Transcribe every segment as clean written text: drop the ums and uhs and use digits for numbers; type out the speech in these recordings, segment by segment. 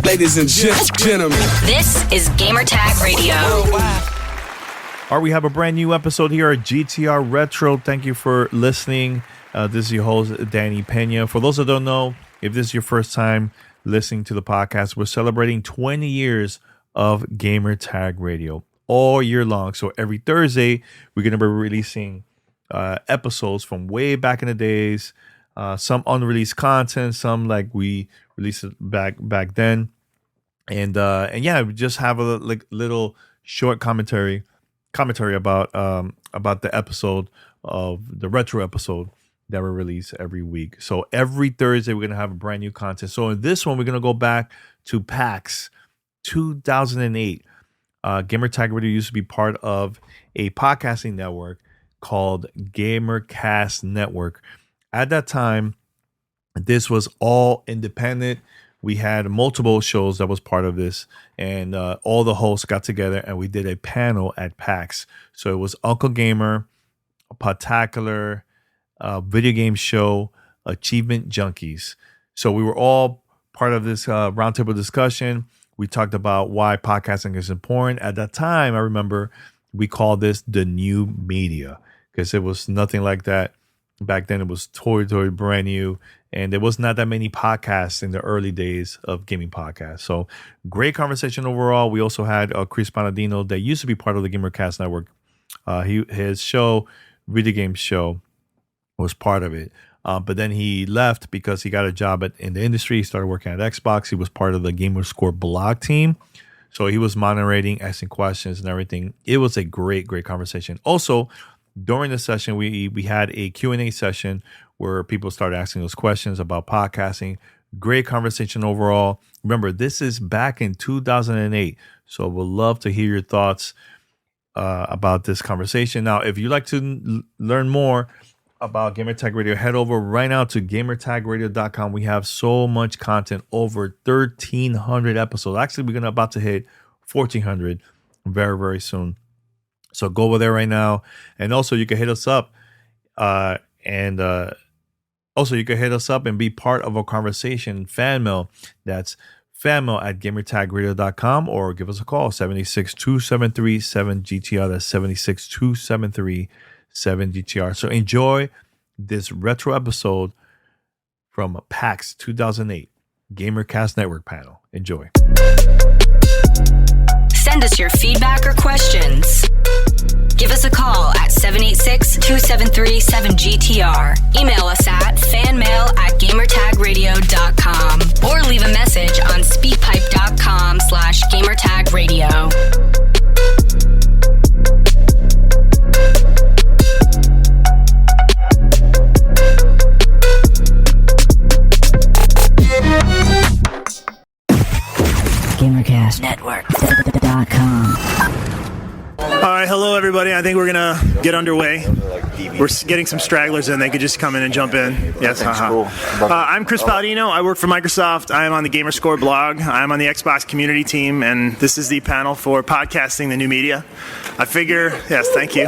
Ladies and gentlemen, this is Gamertag Radio. All right, we have a brand new episode here at GTR Retro. Thank you for listening. This is your host, Danny Peña. For those that don't know, if this is your first time listening to the podcast, we're celebrating 20 years of Gamertag Radio all year long. So every Thursday, we're going to be releasing episodes from way back in the days, some unreleased content, some like we released it back then. And yeah, we just have a little short commentary about the episode of the retro episode that we release every week. So every Thursday, we're going to have a brand new content. So in this one, we're going to go back to PAX 2008. Gamertag Radio used to be part of a podcasting network called Gamercast Network. At that time, this was all independent. We had multiple shows that was part of this, and all the hosts got together and we did a panel at PAX. So it was Uncle Gamer, Podtacular, Video Game Show, Achievement Junkies. So we were all part of this roundtable discussion. We talked about why podcasting is important. At that time, I remember we called this the new media because it was nothing like that. Back then, it was totally brand new, and there was not that many podcasts in the early days of gaming podcasts. So great conversation overall. We also had Chris Paladino that used to be part of the Gamercast Network. His show, Video Game Show, was part of it. But then he left because he got a job in the industry. He started working at Xbox. He was part of the Gamerscore blog team. So he was moderating, asking questions and everything. It was a great conversation. Also, during the session, we had a Q&A session where people started asking us questions about podcasting. Great conversation overall. Remember, this is back in 2008. So we'd love to hear your thoughts about this conversation. Now, if you'd like to learn more about Gamertag Radio, head over right now to gamertagradio.com. We have so much content, over 1,300 episodes. Actually, we're about to hit 1,400 very, very soon. So go over there right now. And also you can hit us up and be part of a conversation, fan mail. That's fanmail@gamertagradio.com, or give us a call, 786-273-7GTR. That's 762-737-GTR. So enjoy this retro episode from PAX 2008 Gamercast Network panel. Enjoy. Send us your feedback or questions. Give us a call at 786-273-7GTR. Email us at fanmail@gamertagradio.com or leave a message on speakpipe.com/gamertagradio. Gamercast Network.com. All right, hello everybody. I think we're gonna get underway. We're getting some stragglers in. They could just come in and jump in. Yes, cool. I'm Chris Paladino. I work for Microsoft. I am on the Gamerscore blog. I'm on the Xbox community team, and this is the panel for podcasting, the new media. I figure, yes, thank you.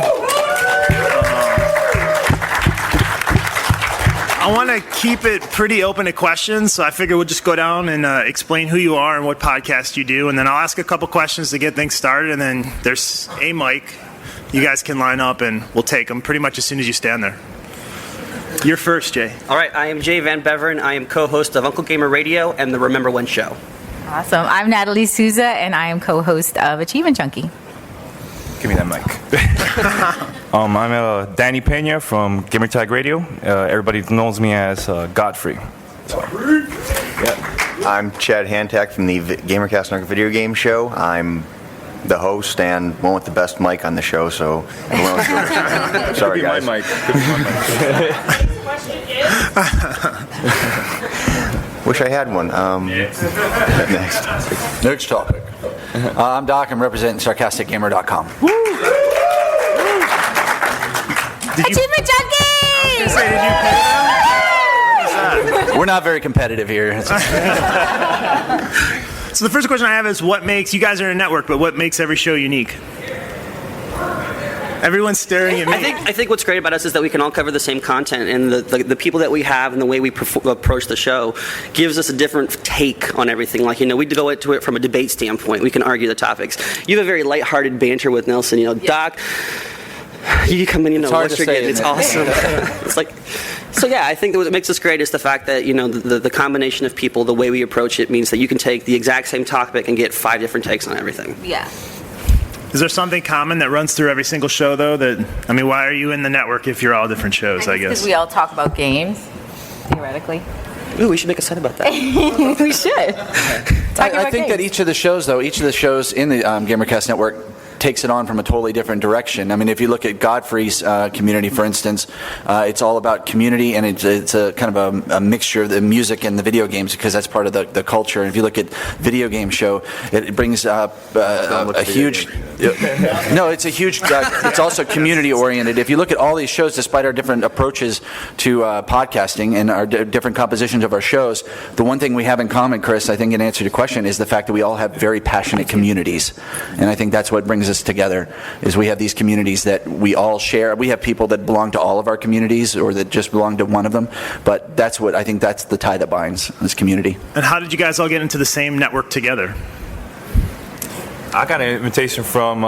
I want to keep it pretty open to questions, so I figure we'll just go down and explain who you are and what podcast you do, and then I'll ask a couple questions to get things started, and then there's a mic. You guys can line up, and we'll take them pretty much as soon as you stand there. You're first, Jay. All right, I am Jay Van Beveren. I am co-host of Uncle Gamer Radio and the Remember When Show. Awesome. I'm Natalie Sousa, and I am co-host of Achievement Junkie. Give me that mic. I'm Danny Peña from Gamertag Radio. Everybody knows me as Godfree. Yeah. I'm Chad Hantak from the Gamercast Network Video Game Show. I'm the host and one with the best mic on the show, so everyone else sorry, guys. My mic. Wish I had one. Next topic. I'm Doc. I'm representing SarcasticGamer.com. Achievement Junkies! We're not very competitive here. So the first question I have is, what makes, you guys are in a network, but what makes every show unique? Everyone's staring at me. I think what's great about us is that we can all cover the same content, and the people that we have and the way we approach the show gives us a different take on everything. Like, we go into it from a debate standpoint. We can argue the topics. You have a very lighthearted banter with Nelson. Doc, you come in, what you're getting. It's awesome. It's like... So yeah, I think that what makes us great is the fact that the combination of people, the way we approach it, means that you can take the exact same topic and get 5 different takes on everything. Yeah. Is there something common that runs through every single show, though? Why are you in the network if you're all different shows? I guess because we all talk about games, theoretically. Ooh, we should make a site about that. We should. I think that each of the shows in the Gamercast Network takes it on from a totally different direction. If you look at Godfree's community, for instance, it's all about community, and it's a kind of a mixture of the music and the video games, because that's part of the culture. And if you look at video game show, it brings up a huge... No, it's a huge... it's also community oriented. If you look at all these shows, despite our different approaches to podcasting and our different compositions of our shows, the one thing we have in common, Chris, I think in answer to your question, is the fact that we all have very passionate communities. And I think that's what brings us together, is we have these communities that we all share. We have people that belong to all of our communities or that just belong to one of them, but that's what I think that's the tie that binds this community. And how did you guys all get into the same network together? I got an invitation from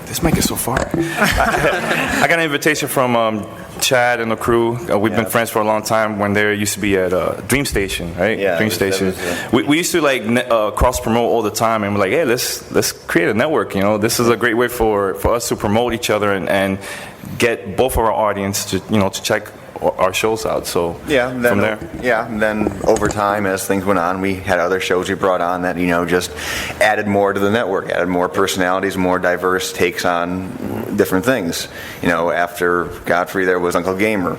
this mic is so far. I got an invitation from Chad and the crew. We've been friends for a long time when they used to be at Dream Station, right? Yeah, Dream Station. We used to cross promote all the time, and we're like, hey, let's create a network. This is a great way for us to promote each other and get both of our audience to check our shows out. So from there, and then over time, as things went on, we had other shows we brought on that just added more to the network, added more personalities, more diverse takes on different things. After Godfree, there was Uncle Gamer,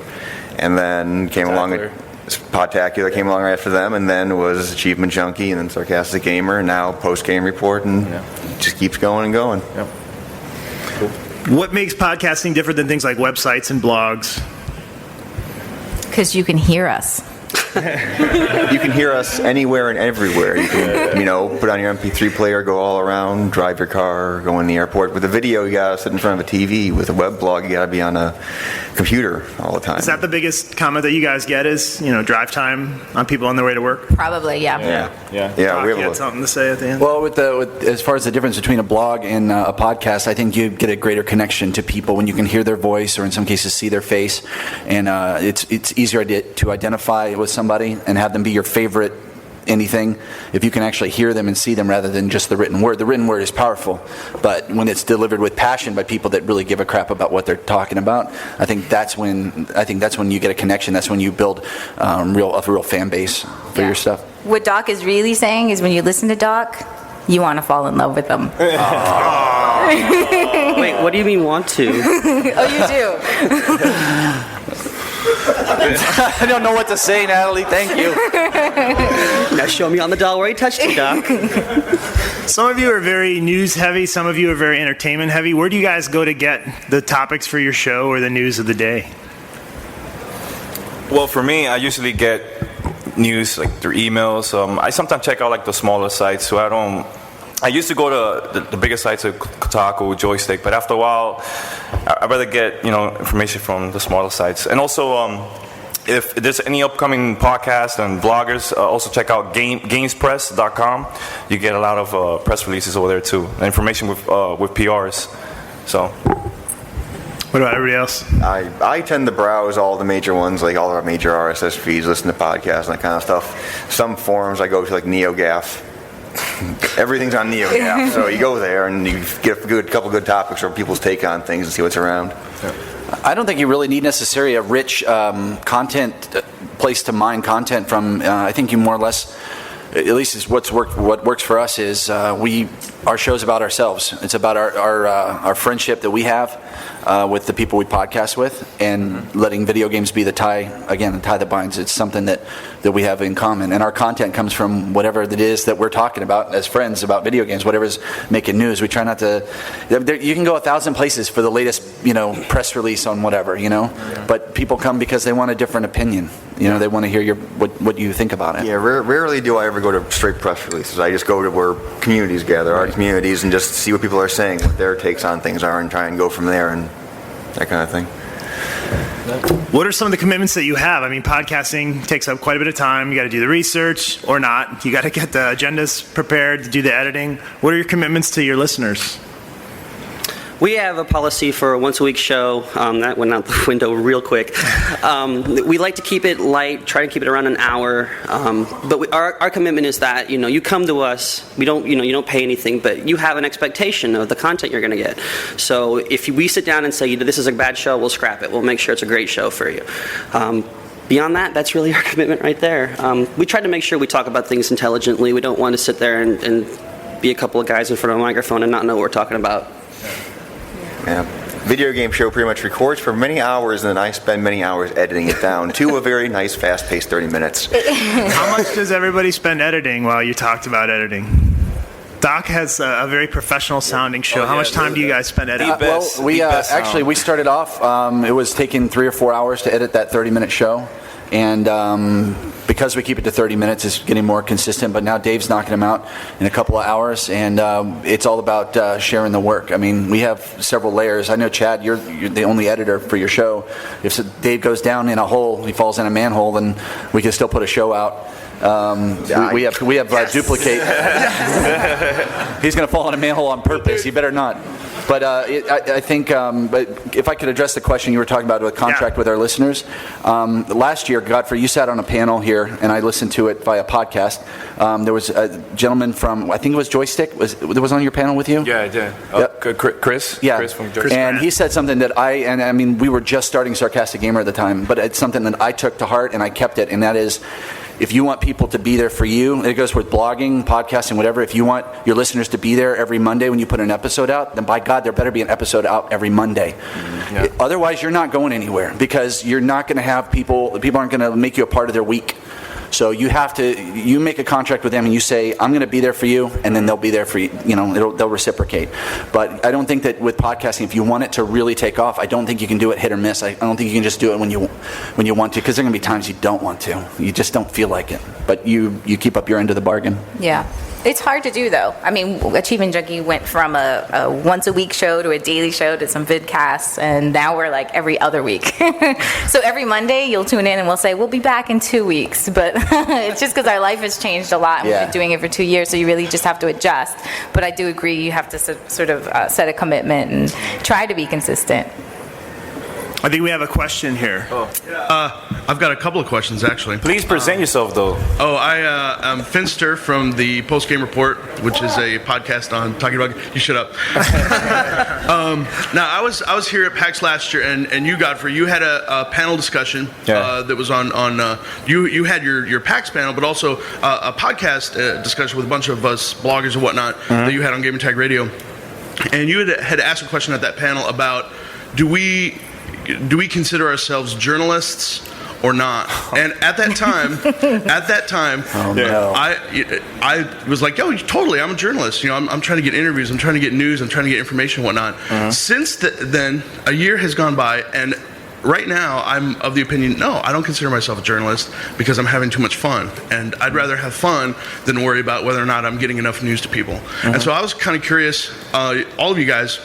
and then came along Podtacular came along right after them, and then was Achievement Junkie, and then Sarcastic Gamer, and now Post Game Report, and it just keeps going and going. Yep. Cool. What makes podcasting different than things like websites and blogs? Because you can hear us. You can hear us anywhere and everywhere. You can, put on your MP3 player, go all around, drive your car, go in the airport. With a video, you gotta sit in front of a TV. With a web blog, you gotta be on a computer all the time. Is that the biggest comment that you guys get? Is drive time on people on their way to work? Probably, yeah. We had something to say at the end. Well, as far as the difference between a blog and a podcast, I think you get a greater connection to people when you can hear their voice, or in some cases see their face, and it's easier to identify with somebody and have them be your favorite anything if you can actually hear them and see them rather than just the written word. The written word is powerful, but when it's delivered with passion by people that really give a crap about what they're talking about, I think that's when you get a connection. That's when you build a real fan base for your stuff. What Doc is really saying is when you listen to Doc, you want to fall in love with them. Wait, what do you mean want to? Oh, you do. I don't know what to say, Natalie. Thank you. Now show me on the doll where he touched you, Doc. Some of you are very news heavy. Some of you are very entertainment heavy. Where do you guys go to get the topics for your show or the news of the day? Well, for me, I usually get news through emails. I sometimes check out the smaller sites, so I used to go to the bigger sites like Kotaku, Joystick, but after a while, I'd rather get information from the smaller sites. And also, if there's any upcoming podcasts and bloggers, also check out gamespress.com. You get a lot of press releases over there too, and information with PRs. So. What about everybody else? I tend to browse all the major ones, like all our major RSS feeds, listen to podcasts and that kind of stuff. Some forums I go to, like NeoGAF. Everything's on NeoGAF, so you go there and you get a couple good topics or people's take on things and see what's around. I don't think you really need necessarily a rich content place to mine content from. I think you more or less, at least is what works for us is our show's about ourselves. It's about our friendship that we have with the people we podcast with, and letting video games be the tie that binds. It's something that we have in common, and our content comes from whatever it is that we're talking about as friends about video games, whatever's making news. We try not to. You can go 1,000 places for the latest press release on whatever, but people come because they want a different opinion. They want to hear what you think about it. Yeah, rarely do I ever go to straight press releases. I just go to where communities gather, our communities, and just see what people are saying, what their takes on things are, and try and go from there. there and that kind of thing. What are some of the commitments that you have? I mean, podcasting takes up quite a bit of time. You got to do the research or not. You got to get the agendas prepared to do the editing. What are your commitments to your listeners? We have a policy for a once-a-week show. That went out the window real quick. We like to keep it light, try to keep it around an hour. But our commitment is that you come to us. We don't you don't pay anything, but you have an expectation of the content you're going to get. So if we sit down and say this is a bad show, we'll scrap it. We'll make sure it's a great show for you. Beyond that, that's really our commitment right there. We try to make sure we talk about things intelligently. We don't want to sit there and be a couple of guys in front of a microphone and not know what we're talking about. Yeah. Video game show pretty much records for many hours, and then I spend many hours editing it down to a very nice, fast-paced 30 minutes. How much does everybody spend editing while you talked about editing? Doc has a very professional-sounding show. How much time do you guys spend editing? We started off. It was taking 3 or 4 hours to edit that 30-minute show, and because we keep it to 30 minutes, it's getting more consistent. But now Dave's knocking them out in a couple of hours, and it's all about sharing the work. I mean, we have several layers. I know, Chad, you're the only editor for your show. If Dave goes down in a hole, he falls in a manhole, then we can still put a show out. We have duplicate. He's going to fall in a manhole on purpose. He better not. But I think, but if I could address the question you were talking about with contract with our listeners, last year, Godfrey, you sat on a panel here, and I listened to it via podcast. There was a gentleman from, I think it was Joystick, was on your panel with you? Yeah, I did. Chris? Yeah. Chris from Joystick. And he said something that I mean, we were just starting Sarcastic Gamer at the time, but it's something that I took to heart, and I kept it, and that is, if you want people to be there for you, it goes with blogging, podcasting, whatever. If you want your listeners to be there every Monday when you put an episode out, then by God, there better be an episode out every Monday. Yeah. Otherwise, you're not going anywhere because you're not going to have people aren't going to make you a part of their week. So you make a contract with them and you say, I'm going to be there for you, and then they'll be there for you. They'll reciprocate. But I don't think that with podcasting, if you want it to really take off, I don't think you can do it hit or miss. I don't think you can just do it when you want to, because there are going to be times you don't want to. You just don't feel like it. But you keep up your end of the bargain. Yeah. It's hard to do, though. I mean, Achievement Junkie went from a once-a-week show to a daily show to some vidcasts, and now we're like every other week. So every Monday, you'll tune in and we'll say, we'll be back in 2 weeks. But it's just because our life has changed a lot, and we've been doing it for 2 years, so you really just have to adjust. But I do agree, you have to sort of set a commitment and try to be consistent. I think we have a question here. I've got a couple of questions, actually. Please present yourself, though. I'm Finster from the Post Game Report, which is a podcast on talking about. You shut up. Now, I was here at PAX last year, and you, Godfrey, you had a panel discussion that was on. You had your PAX panel, but also a podcast discussion with a bunch of us bloggers and whatnot that you had on Gamertag Radio, and you had asked a question at that panel about do we consider ourselves journalists or not? And at that time, I was like, yo, totally, I'm a journalist. I'm trying to get interviews, I'm trying to get news, I'm trying to get information and whatnot. Since then, a year has gone by, and right now, I'm of the opinion, no, I don't consider myself a journalist because I'm having too much fun. And I'd rather have fun than worry about whether or not I'm getting enough news to people. And so I was kind of curious, all of you guys,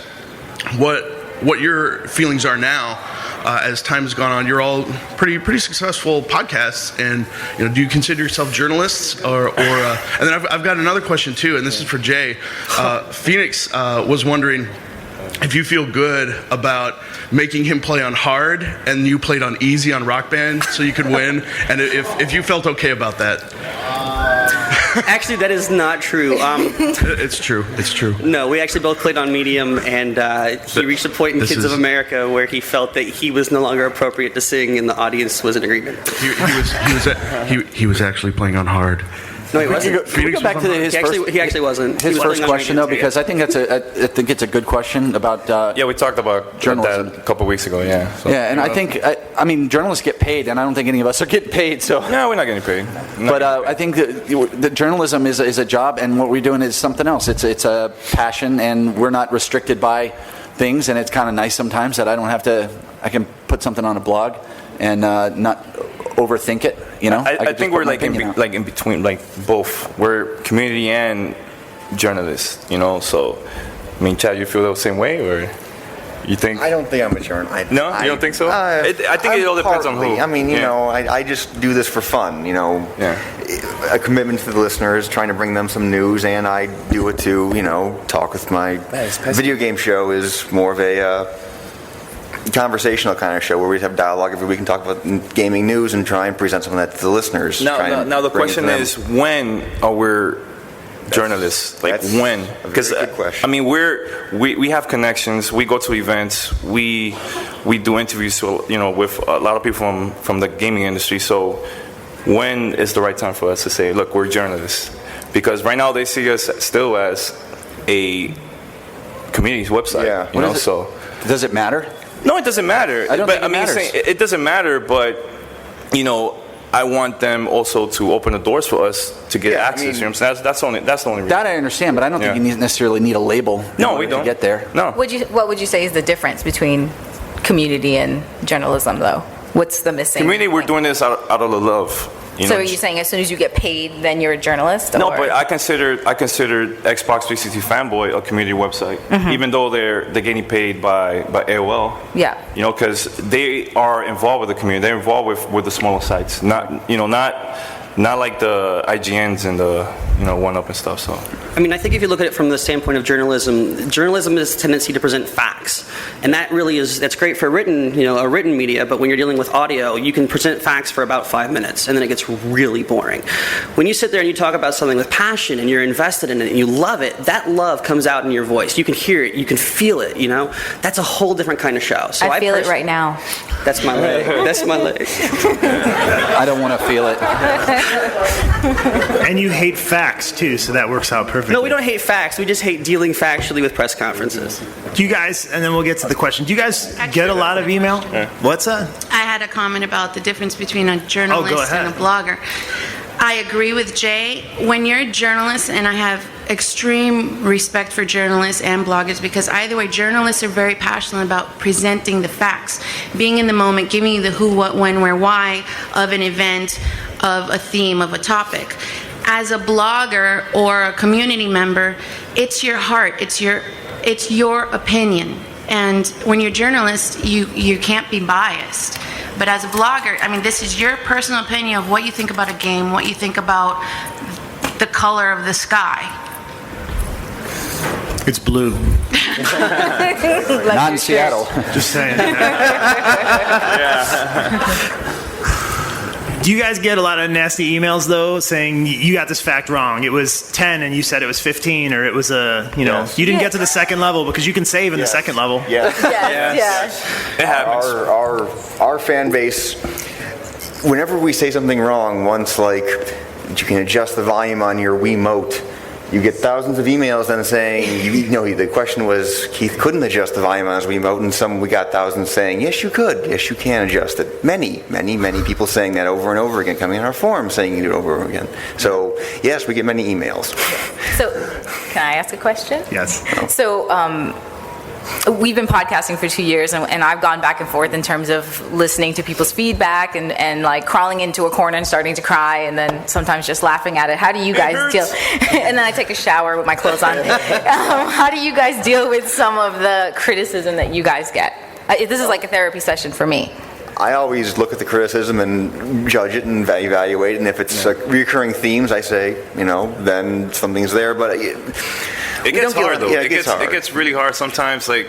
what your feelings are now as time has gone on. You're all pretty successful podcasts, and do you consider yourself journalists or and then I've got another question too, and this is for Jay. Phoenix was wondering if you feel good about making him play on hard and you played on easy on Rock Band so you could win, and if you felt okay about that. Actually, that is not true. It's true. No, we actually both played on medium, and he reached a point in Kids of America where he felt that he was no longer appropriate to sing, and the audience was in agreement. He was actually playing on hard. No, he wasn't. Can we go back to he actually wasn't. His first question, though, because I think it's a good question about we talked about journalism that a couple weeks ago. Yeah. So, and I think journalists get paid, and I don't think any of us are getting paid. So no, we're not getting paid. But I think that journalism is a job, and what we're doing is something else. It's a passion, and we're not restricted by things, and it's kind of nice sometimes that I don't have to. I can put something on a blog and not overthink it. I think we're in between, like both. We're community and journalists. So, I mean, Chad, you feel the same way, or? You think? I don't think I'm a journalist. No, you don't think so? I think it all depends on who. I mean, you know, I just do this for fun. You know, a commitment to the listeners, trying to bring them some news, and I do it to, you know, talk with my video game show is more of a conversational kind of show where we have dialogue every week and talk about gaming news and try and present something that to the listeners. Now the question is, when are we journalists? Like, That's when? Because question. I mean, we have connections. We go to events. We do interviews, with a lot of people from the gaming industry. So when is the right time for us to say, look, we're journalists? Because right now they see us still as a community website. Yeah. So does it matter? No, it doesn't matter. I don't think it matters. It doesn't matter, but I want them also to open the doors for us to get access. You know what I'm saying? That's the only reason. That I understand, but I don't think you necessarily need a label. No, we don't to get there. No. What would you say is the difference between community and journalism, though? What's the missing? Community, we're doing this out of the love. So are you saying as soon as you get paid, then you're a journalist? No, but I consider Xbox 360 Fanboy a community website, even though they're getting paid by AOL. Yeah. Because they are involved with the community. They're involved with the smaller sites, not like the IGNs and the 1UP and stuff. So I mean, I think if you look at it from the standpoint of journalism has a tendency to present facts, and that really that's great for a written media. But when you're dealing with audio, you can present facts for about 5 minutes, and then it gets really boring. When you sit there and you talk about something with passion and you're invested in it and you love it, that love comes out in your voice. You can hear it, you can feel it. That's a whole different kind of show. So I feel it right now. That's my leg. That's my leg. I don't want to feel it. And you hate facts too, so that works out perfectly. No, we don't hate facts. We just hate dealing factually with press conferences. Do you guys, and then we'll get to the question, do you guys get a lot of email? What's that? I had a comment about the difference between a journalist and a blogger. I agree with Jay. When you're a journalist, and I have extreme respect for journalists and bloggers, because either way, journalists are very passionate about presenting the facts, being in the moment, giving you the who, what, when, where, why of an event, of a theme, of a topic. As a blogger or a community member, it's your heart, it's your opinion. And when you're a journalist, you can't be biased. But as a blogger, I mean, this is your personal opinion of what you think about a game, what you think about the color of the sky. It's blue. Not in Seattle. Just saying. Do you guys get a lot of nasty emails, though, saying you got this fact wrong? It was 10 and you said it was 15, or it was you didn't get to the second level, because you can save in the second level. Yeah. Yes. It happens. Our fan base, whenever we say something wrong, once like you can adjust the volume on your Wiimote, you get thousands of emails then saying, the question was, Keith couldn't adjust the volume on his Wiimote, and we got thousands saying, yes, you could. Yes, you can adjust it. Many, many, many people saying that over and over again, coming on our forum saying you do it over and over again. So, yes, we get many emails. So, can I ask a question? Yes. So, we've been podcasting for 2 years, and I've gone back and forth in terms of listening to people's feedback and like crawling into a corner and starting to cry, and then sometimes just laughing at it. How do you guys deal? And then I take a shower with my clothes on. How do you guys deal with some of the criticism that you guys get? This is like a therapy session for me. I always look at the criticism and judge it and evaluate it, and if it's recurring themes, I say, then something's there, but it gets hard, though. Yeah, it gets really hard sometimes. Like,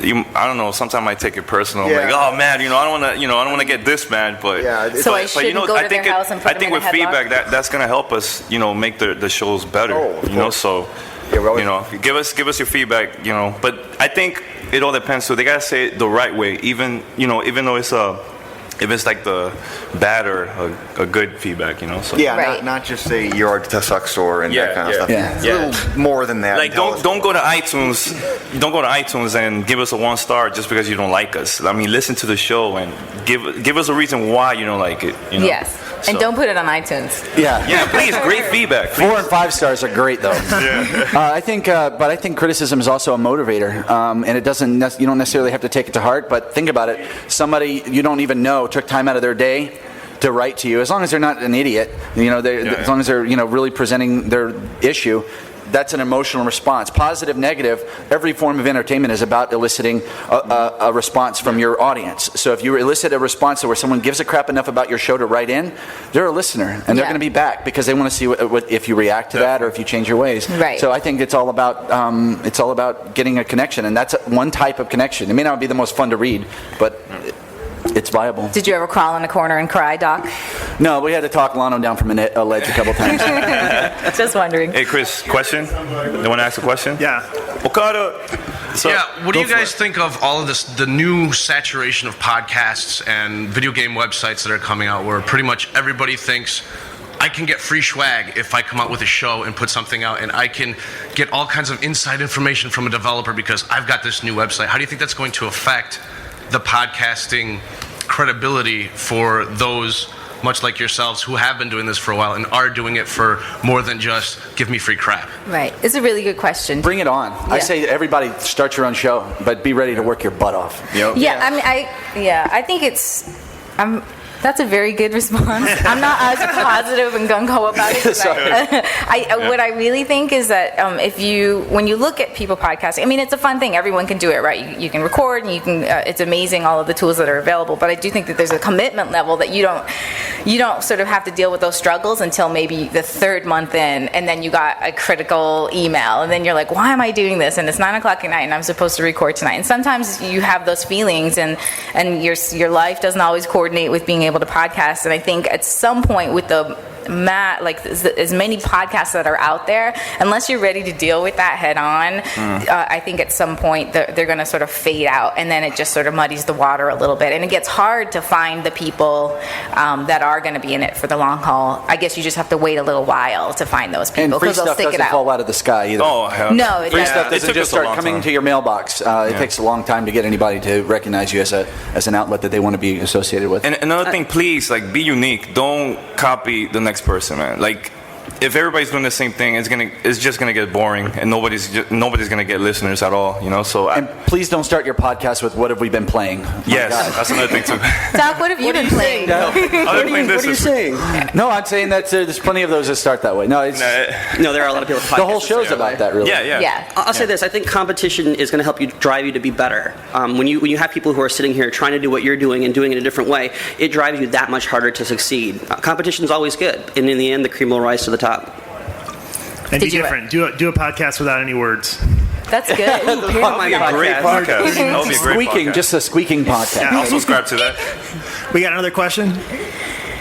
I don't know. Sometimes I take it personal. Yeah. I'm like, oh man, I don't want to get this mad, but so I shouldn't go to their house and put them in a with feedback that's gonna help us, make the shows better. So, give us your feedback. But I think it all depends. So they gotta say it the right way, even though it's if it's like the bad or a good feedback, So. Right. not just say your art sucks or and that kind of stuff. It's a little more than that. Like don't go to iTunes. Don't go to iTunes and give us a 1 star just because you don't like us. I mean, listen to the show and give us a reason why you don't like it. Yes. And don't put it on iTunes. Yeah, please. Great feedback. Please. 4 and 5 stars are great, though. I think criticism is also a motivator, and it doesn't. You don't necessarily have to take it to heart, but think about it. Somebody you don't even know took time out of their day to write to you. As long as they're not an idiot, as long as they're really presenting their issue, that's an emotional response. Positive, negative, every form of entertainment is about eliciting a response from your audience. So if you elicit a response where someone gives a crap enough about your show to write in, they're a listener, and they're going to be back because they want to see what if you react to that or if you change your ways. Right. So I think it's all about getting a connection, and that's one type of connection. It may not be the most fun to read, but it's viable. Did you ever crawl in a corner and cry, Doc? No, we had to talk Lano down from a ledge a couple times. Just wondering. Hey, Chris, question? You want to ask a question? Yeah. What do you guys think of all of this, the new saturation of podcasts and video game websites that are coming out where pretty much everybody thinks, I can get free swag if I come out with a show and put something out, and I can get all kinds of inside information from a developer because I've got this new website. How do you think that's going to affect the podcasting credibility for those much like yourselves who have been doing this for a while and are doing it for more than just give me free crap? Right. It's a really good question. Bring it on. I say everybody start your own show, but be ready to work your butt off. Yep. Yeah, I mean, I think that's a very good response. I'm not as positive and gung-ho about it. What I really think is that when you look at people podcasting, I mean, it's a fun thing. Everyone can do it, right? You can record, and you can. It's amazing all of the tools that are available. But I do think that there's a commitment level that you don't sort of have to deal with those struggles until maybe the third month in, and then you got a critical email, and then you're like, why am I doing this? And it's 9:00 at night, and I'm supposed to record tonight. And sometimes you have those feelings, and your life doesn't always coordinate with being able to podcast. And I think at some point with as many podcasts that are out there, unless you're ready to deal with that head on, I think at some point they're going to sort of fade out, and then it just sort of muddies the water a little bit, and it gets hard to find the people that are going to be in it for the long haul. I guess you just have to wait a little while to find those people, because they'll stick it out. And free stuff doesn't fall out of the sky either. Oh, hell no. Free stuff doesn't just start coming to your mailbox. It takes a long time to get anybody to recognize you as an outlet that they want to be associated with. And another thing, please, be unique. Don't copy the next person, man. If everybody's doing the same thing, it's just gonna get boring, and nobody's gonna get listeners at all, So and please don't start your podcast with what have we been playing. Yes, that's another thing too. Doc, what have you been playing? What are you saying? No, I'm saying that there's plenty of those that start that way. No, there are a lot of people. The whole show's about that, really. Yeah. I'll say this: I think competition is going to help you drive you to be better. When you have people who are sitting here trying to do what you're doing and doing it a different way, it drives you that much harder to succeed. Competition is always good, and in the end, the cream will rise to the top. And be different. Do a podcast without any words. That's good. That would be a great podcast. That would be a great podcast. Just a squeaking podcast. I'll subscribe to that. We got another question?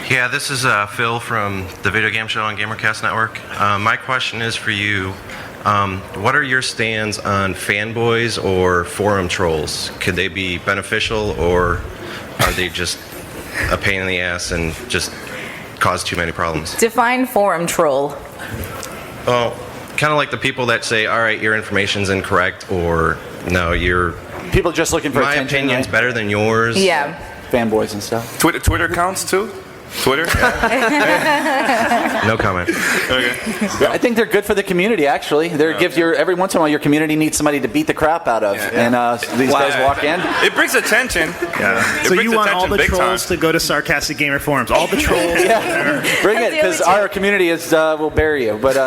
Yeah, this is Phil from the Video Game Show on Gamercast Network. My question is for you. What are your stands on fanboys or forum trolls? Could they be beneficial, or are they just a pain in the ass and just cause too many problems? Define forum troll. Well, kind of like the people that say, all right, your information's incorrect, or no, your people just looking for my attention. My opinion's better than yours. Yeah. Fanboys and stuff. Twitter counts too? Twitter? No comment. Okay. I think they're good for the community, actually. Every once in a while, your community needs somebody to beat the crap out of. And these guys walk in. It brings attention. Yeah. So you want all the trolls to go to Sarcastic Gamer forums. All the trolls. Bring it, because our community will bury you. But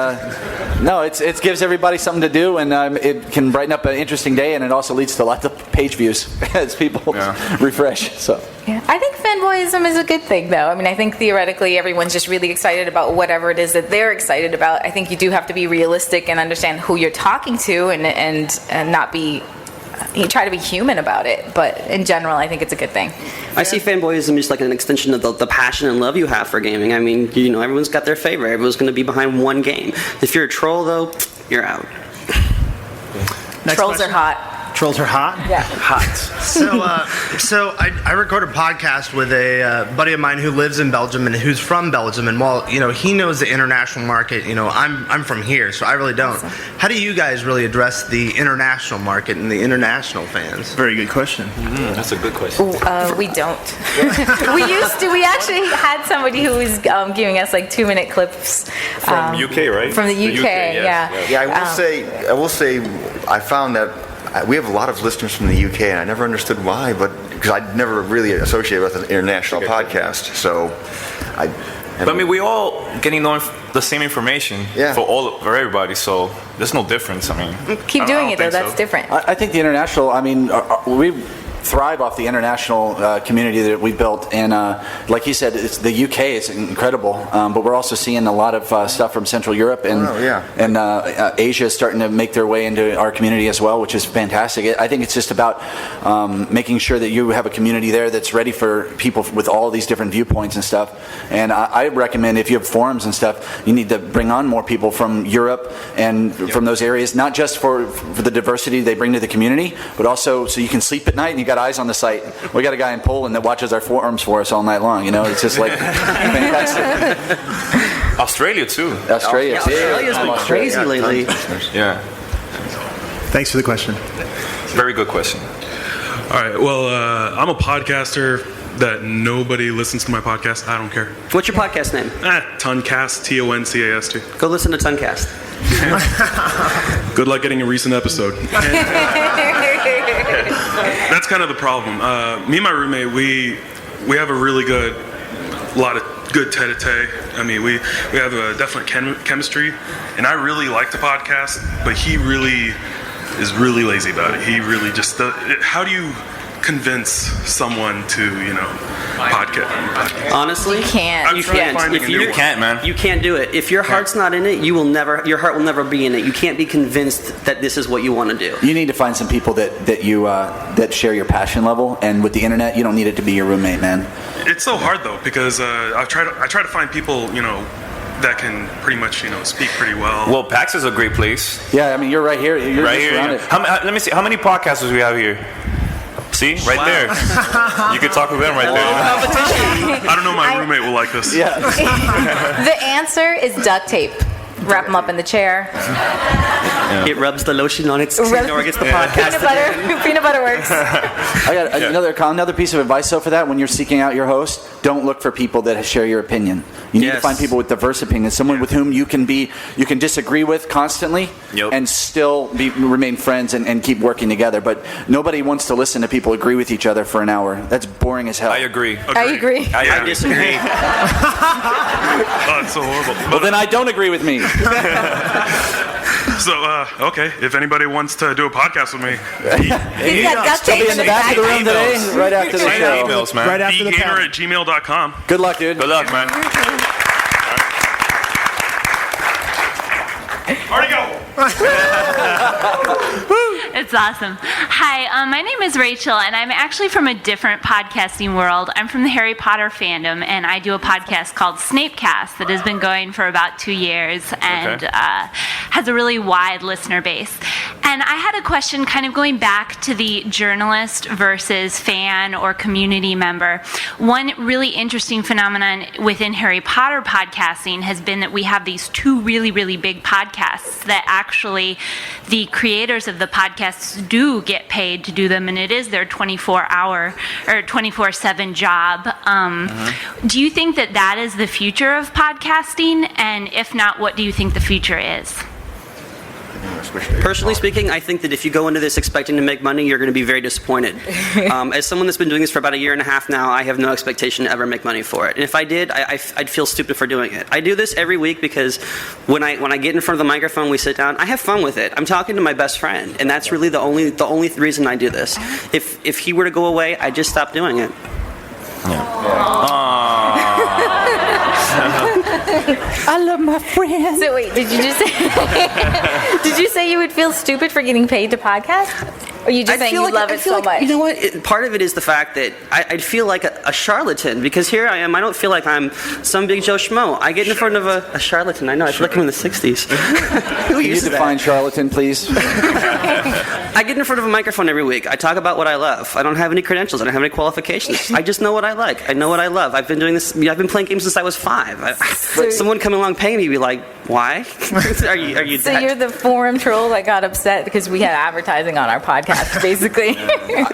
no, it gives everybody something to do, and it can brighten up an interesting day, and it also leads to lots of page views as people refresh. So. Yeah. I think fanboyism is a good thing, though. I mean, I think theoretically everyone's just really excited about whatever it is that they're excited about. I think you do have to be realistic and understand who you're talking to, and not be. You try to be human about it, but in general, I think it's a good thing. I see fanboyism as like an extension of the passion and love you have for gaming. I mean, everyone's got their favorite. Everyone's going to be behind one game. If you're a troll, though, you're out. Trolls are hot. Trolls are hot? Yeah. Hot. So I record a podcast with a buddy of mine who lives in Belgium and who's from Belgium, and while he knows the international market, I'm from here, so I really don't. Awesome. How do you guys really address the international market and the international fans? Very good question. That's a good question. We don't. We used to. We actually had somebody who was giving us 2-minute clips from UK, right? From the UK, yes. Yeah. I will say, I found that we have a lot of listeners from the UK, and I never understood why, because I'd never really associated with an international podcast. So, But I mean, we all getting the same information for everybody. So there's no difference. I mean, keep doing it though. That's different. I think the international. I mean, we thrive off the international community that we built, and like you said, the UK is incredible, but we're also seeing a lot of stuff from Central Europe and Asia is starting to make their way into our community as well, which is fantastic. I think it's just about making sure that you have a community there that's ready for people with all these different viewpoints and stuff. And I recommend, if you have forums and stuff, you need to bring on more people from Europe and from those areas, not just for the diversity they bring to the community, but also so you can sleep at night and you got eyes on the site. We got a guy in Poland that watches our forums for us all night long. You know, it's just like fantastic. Australia too. Australia's been crazy lately. Yeah. Thanks for the question. Very good question. All right. Well, I'm a podcaster that nobody listens to my podcast. I don't care. What's your podcast name? Toncast. TONCAST. Go listen to Toncast. Good luck getting a recent episode. That's kind of the problem. Me and my roommate, we have a really lot of good tete-a-tete. I mean, we have a definite chemistry, and I really like the podcast, but he really is really lazy about it. He really just how do you convince someone to, podcast? Honestly, you can't. You can't, man. You can't do it. If your heart's not in it, your heart will never be in it. You can't be convinced that this is what you want to do. You need to find some people that share your passion level, and with the internet, you don't need it to be your roommate, man. It's so hard though, because I try to find people, that can pretty much, speak pretty well. Well, PAX is a great place. Yeah, I mean, you're right here. You're right here. Let me see. How many podcasters we have here? See, right there. You could talk with them right there. I don't know. My roommate will like this. Yeah. The answer is duct tape. Wrap them up in the chair. It rubs the lotion on its skin or gets the podcast. Peanut butter works. I got another piece of advice though for that. When you're seeking out your host, don't look for people that share your opinion. You need to find people with diverse opinions, someone with whom you can disagree with constantly, and still remain friends and keep working together. But nobody wants to listen to people agree with each other for an hour. That's boring as hell. I agree. I agree. I disagree. Oh, it's so horrible. Well, then I don't agree with me. So, okay, if anybody wants to do a podcast with me, He'll be in the back of the room today, right after the show. Emails, man. Right after the Gamer@gmail.com. Good luck, dude. Good luck, man. Already go. It's awesome. Hi, my name is Rachel, and I'm actually from a different podcasting world. I'm from the Harry Potter fandom, and I do a podcast called Snapecast that has been going for about 2 years and has a really wide listener base. And I had a question kind of going back to the journalist versus fan or community member. One really interesting phenomenon within Harry Potter podcasting has been that we have these two really, really big podcasts that actually the creators of the podcasts do get paid to do them, and it is their 24-hour or 24/7 job. Do you think that is the future of podcasting? And if not, what do you think the future is? Personally speaking, I think that if you go into this expecting to make money, you're going to be very disappointed. As someone that's been doing this for about a year and a half now, I have no expectation to ever make money for it. And if I did, I'd feel stupid for doing it. I do this every week because when I get in front of the microphone, we sit down, I have fun with it. I'm talking to my best friend, and that's really the only reason I do this. If he were to go away, I'd just stop doing it. I love my friends. So wait, did you say you would feel stupid for getting paid to podcast? Or you just saying you love it so much? You know what? Part of it is the fact that I'd feel like a charlatan because here I am. I don't feel like I'm some big Joe Schmo. I get in front of a charlatan. I know. I feel like I'm in the 60s. Can you define charlatan, please? I get in front of a microphone every week. I talk about what I love. I don't have any credentials. I don't have any qualifications. I just know what I like. I know what I love. I've been doing this. I've been playing games since I was 5. Someone come along paying me, be like, why? Are you? So you're the forum troll that got upset because we had advertising on our podcast. Basically,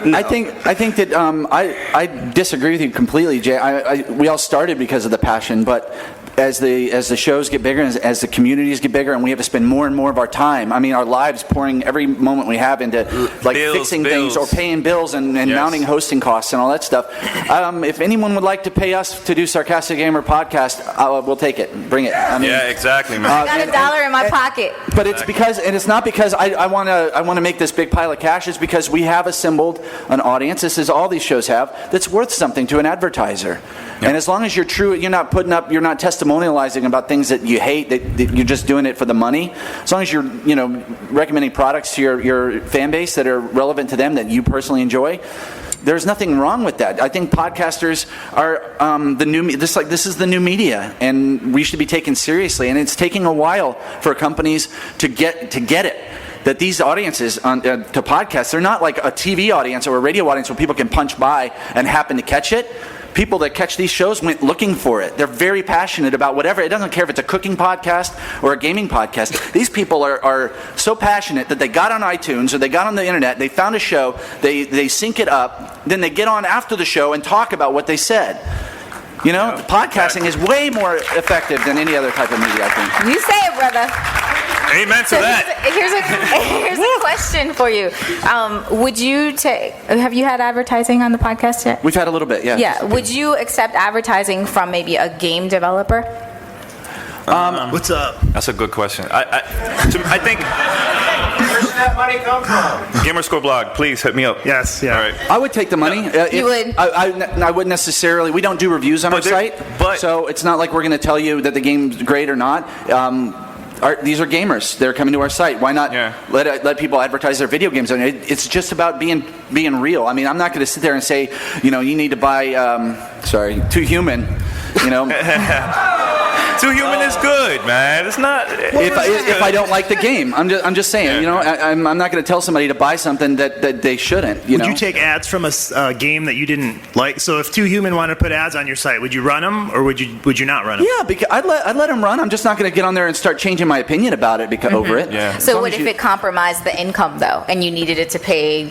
no. I think that I disagree with you completely, Jay. We all started because of the passion, but as the shows get bigger, as the communities get bigger, and we have to spend more and more of our time, I mean, our lives pouring every moment we have into like fixing things or paying bills and mounting hosting costs and all that stuff. If anyone would like to pay us to do Sarcastic Gamer podcast, we'll take it. Bring it. I mean, yeah, exactly, man. I got $1 in my pocket. But it's because, and it's not because I want to make this big pile of cash. It's because we have assembled an audience. This is all these shows have. That's worth something to an advertiser. Yep. And as long as you're true, you're not testimonializing about things that you hate, that you're just doing it for the money. As long as you're, recommending products to your fan base that are relevant to them, that you personally enjoy, there's nothing wrong with that. I think podcasters are the new. This is the new media, and we should be taken seriously. And it's taking a while for companies to get it. That these audiences to podcasts, they're not like a TV audience or a radio audience where people can punch by and happen to catch it. People that catch these shows went looking for it. They're very passionate about whatever. It doesn't care if it's a cooking podcast or a gaming podcast. These people are so passionate that they got on iTunes or they got on the internet, they found a show, they sync it up, then they get on after the show and talk about what they said. Podcasting is way more effective than any other type of media, I think. You say it, brother. Amen to that. Here's a question for you. Have you had advertising on the podcast yet? We've had a little bit, yeah. Yeah. Would you accept advertising from maybe a game developer? What's up? That's a good question. I think. Where should that money come from? Gamerscore blog, please hit me up. Yes, yeah. All right. I would take the money. You would? I wouldn't necessarily. We don't do reviews on our site, so it's not like we're going to tell you that the game's great or not. These are gamers. They're coming to our site. Why not let people advertise their video games? I mean, it's just about being real. I mean, I'm not going to sit there and say, you need to buy, Too Human, Too Human is good, man. It's not. If I don't like the game, I'm just saying. I'm not going to tell somebody to buy something that they shouldn't. Would you take ads from a game that you didn't like? So if Too Human wanted to put ads on your site, would you run them or would you not run them? Yeah, because I'd let them run. I'm just not going to get on there and start changing my opinion about it over it. Yeah. So what if it compromised the income though, and you needed it to pay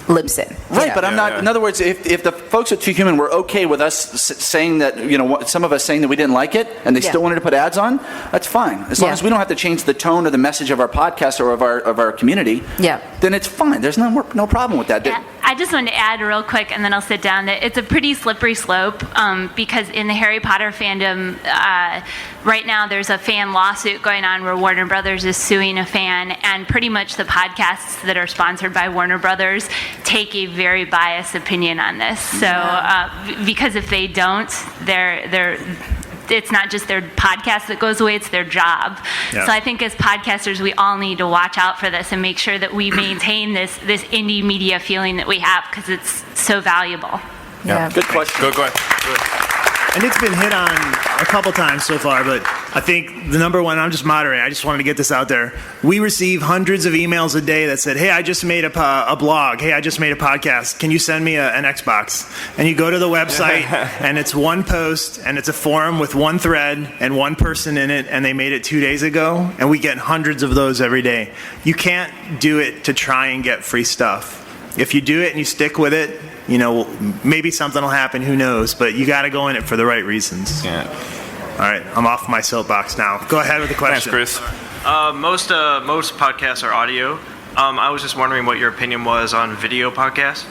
Libsyn? Right, but I'm not. In other words, if the folks at Too Human were okay with us saying that, some of us saying that we didn't like it, and they still wanted to put ads on, that's fine. As long as we don't have to change the tone or the message of our podcast or of our community, then it's fine. There's no problem with that. Yeah. I just wanted to add real quick, and then I'll sit down, that it's a pretty slippery slope because in the Harry Potter fandom, right now there's a fan lawsuit going on where Warner Brothers is suing a fan, and pretty much the podcasts that are sponsored by Warner Brothers take a very biased opinion on this. So because if they don't, it's not just their podcast that goes away, it's their job. Yeah. So I think as podcasters, we all need to watch out for this and make sure that we maintain this indie media feeling that we have, because it's so valuable. Yeah. Good question. Good question. And it's been hit on a couple times so far, but I think the number one, I'm just moderating, I just wanted to get this out there. We receive hundreds of emails a day that said, hey, I just made a blog. Hey, I just made a podcast. Can you send me an Xbox? And you go to the website, and it's one post, and it's a forum with one thread and one person in it, and they made it 2 days ago, and we get hundreds of those every day. You can't do it to try and get free stuff. If you do it and you stick with it, maybe something will happen, who knows, but you got to go in it for the right reasons. Yeah. All right, I'm off my soapbox now. Go ahead with the question. Thanks, Chris. Most podcasts are audio. I was just wondering what your opinion was on video podcasts.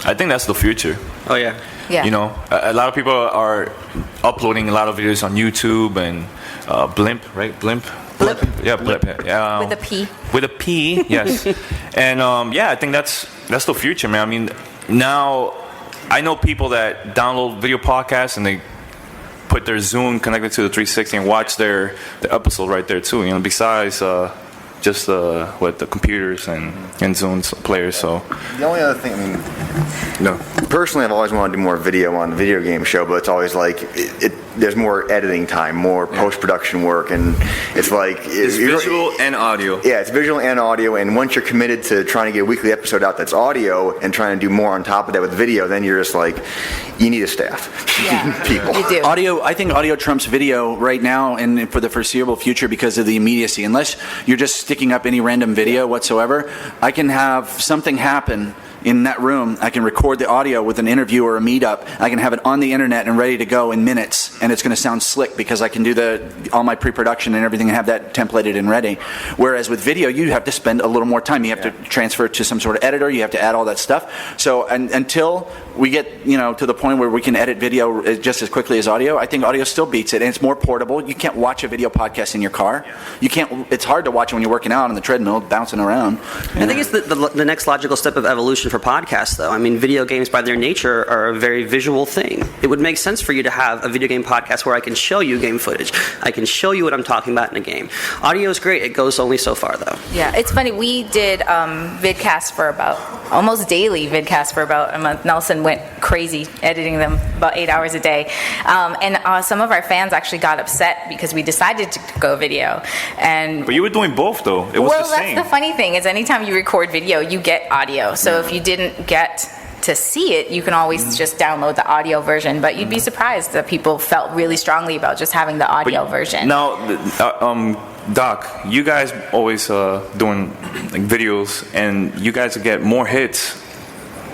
I think that's the future. Oh, yeah. Yeah. A lot of people are uploading a lot of videos on YouTube and Blimp, right? Blimp? Yeah, Blip. Yeah. With a P. With a P, yes. And I think that's the future, man. I mean, now I know people that download video podcasts and they put their Zoom connected to the 360 and watch their episode right there too. Besides just with the computers and Zoom players. So the only other thing, personally, I've always wanted to do more video on the video game show, but it's always like there's more editing time, more post-production work, and it's like it's visual and audio. Yeah, it's visual and audio, and once you're committed to trying to get a weekly episode out that's audio and trying to do more on top of that with video, then you're just like, you need a staff. People. You do. Audio, I think audio trumps video right now and for the foreseeable future because of the immediacy. Unless you're just sticking up any random video whatsoever, I can have something happen in that room. I can record the audio with an interview or a meetup. I can have it on the internet and ready to go in minutes, and it's going to sound slick because I can do all my pre-production and everything and have that templated and ready. Whereas with video, you have to spend a little more time. You have to transfer it to some sort of editor. You have to add all that stuff. So until we get to the point where we can edit video just as quickly as audio, I think audio still beats it, and it's more portable. You can't watch a video podcast in your car. You can't. It's hard to watch it when you're working out on the treadmill, bouncing around. I think it's the next logical step of evolution for podcasts, though. I mean, video games by their nature are a very visual thing. It would make sense for you to have a video game podcast where I can show you game footage. I can show you what I'm talking about in a game. Audio is great. It goes only so far, though. Yeah, it's funny. We did vidcasts for almost daily vidcasts for about a month. Nelson went crazy editing them about 8 hours a day. And some of our fans actually got upset because we decided to go video. But you were doing both, though. It was the same. That's the funny thing is anytime you record video, you get audio. So if you didn't get to see it, you can always just download the audio version. But you'd be surprised that people felt really strongly about just having the audio version. Now, Doc, you guys always doing videos, and you guys get more hits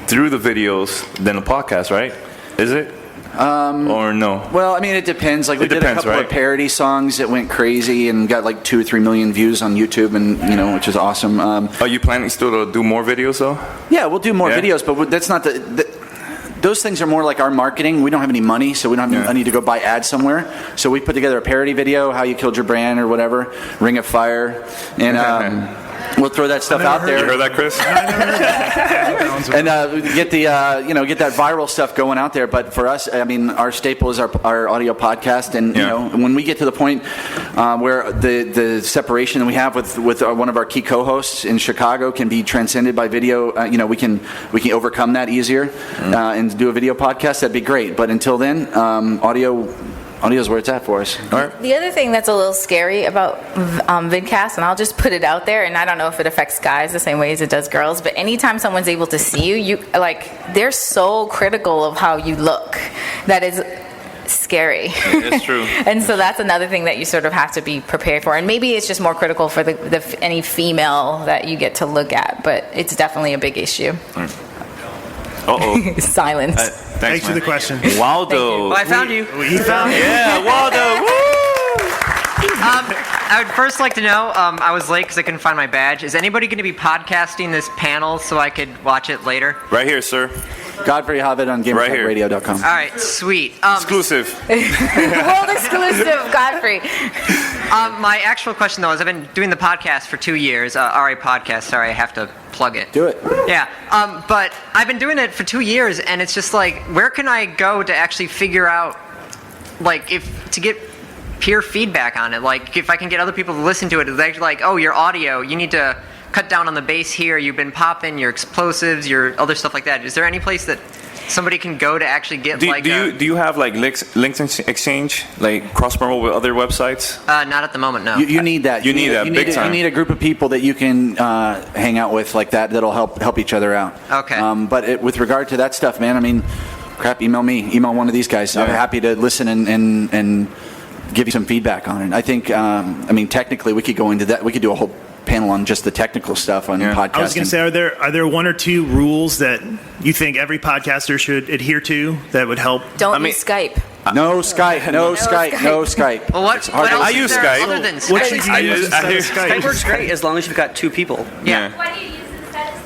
through the videos than the podcast, right? Is it? Or no? Well, I mean, it depends. Like, we did a couple of parody songs that went crazy and got like 2 or 3 million views on YouTube, and which is awesome. Are you planning still to do more videos, though? Yeah, we'll do more videos, but that's not those things are more like our marketing. We don't have any money, so we don't have money to go buy ads somewhere. So we put together a parody video, how you killed your brand or whatever, Ring of Fire, and we'll throw that stuff out there. You heard that, Chris? And get get that viral stuff going out there. But for us, I mean, our staple is our audio podcast, and when we get to the point where the separation that we have with one of our key co-hosts in Chicago can be transcended by video, we can overcome that easier and do a video podcast. That'd be great. But until then, audio is where it's at for us. All right. The other thing that's a little scary about vidcasts, and I'll just put it out there, and I don't know if it affects guys the same way as it does girls, but anytime someone's able to see you, they're so critical of how you look. That is scary. It's true. And so that's another thing that you sort of have to be prepared for. And maybe it's just more critical for any female that you get to look at, but it's definitely a big issue. Uh-oh. Silence. Thanks for the question. Waldo. Well, I found you. He found you. Yeah, Waldo. Woo! I would first like to know, I was late because I couldn't find my badge. Is anybody going to be podcasting this panel so I could watch it later? Right here, sir. Godfree, have it on GamerTagRadio.com. All right, sweet. Exclusive. World exclusive, Godfree. My actual question, though, is I've been doing the podcast for 2 years. RA Podcast, sorry, I have to plug it. Do it. Yeah, but I've been doing it for 2 years, and it's just like, where can I go to actually figure out, to get peer feedback on it? Like, if I can get other people to listen to it, it's actually like, oh, your audio, you need to cut down on the bass here, you've been popping, your explosives, your other stuff like that. Is there any place that somebody can go to actually get do you have links exchange, like cross promote with other websites? Not at the moment, no. You need that. You need that big time. You need a group of people that you can hang out with like that. That'll help each other out. Okay. But with regard to that stuff, man, I mean, crap. Email me. Email one of these guys. I'm happy to listen and give you some feedback on it. I think. Technically, we could go into that. We could do a whole panel on just the technical stuff on podcasting. I was going to say, are there 1 or 2 rules that you think every podcaster should adhere to that would help? Don't use Skype. No Skype. No Skype. Well, what else I use Skype. other than What Skype? should you use instead of Skype? Skype works great as long as you've got 2 people. Yeah. What do you use instead of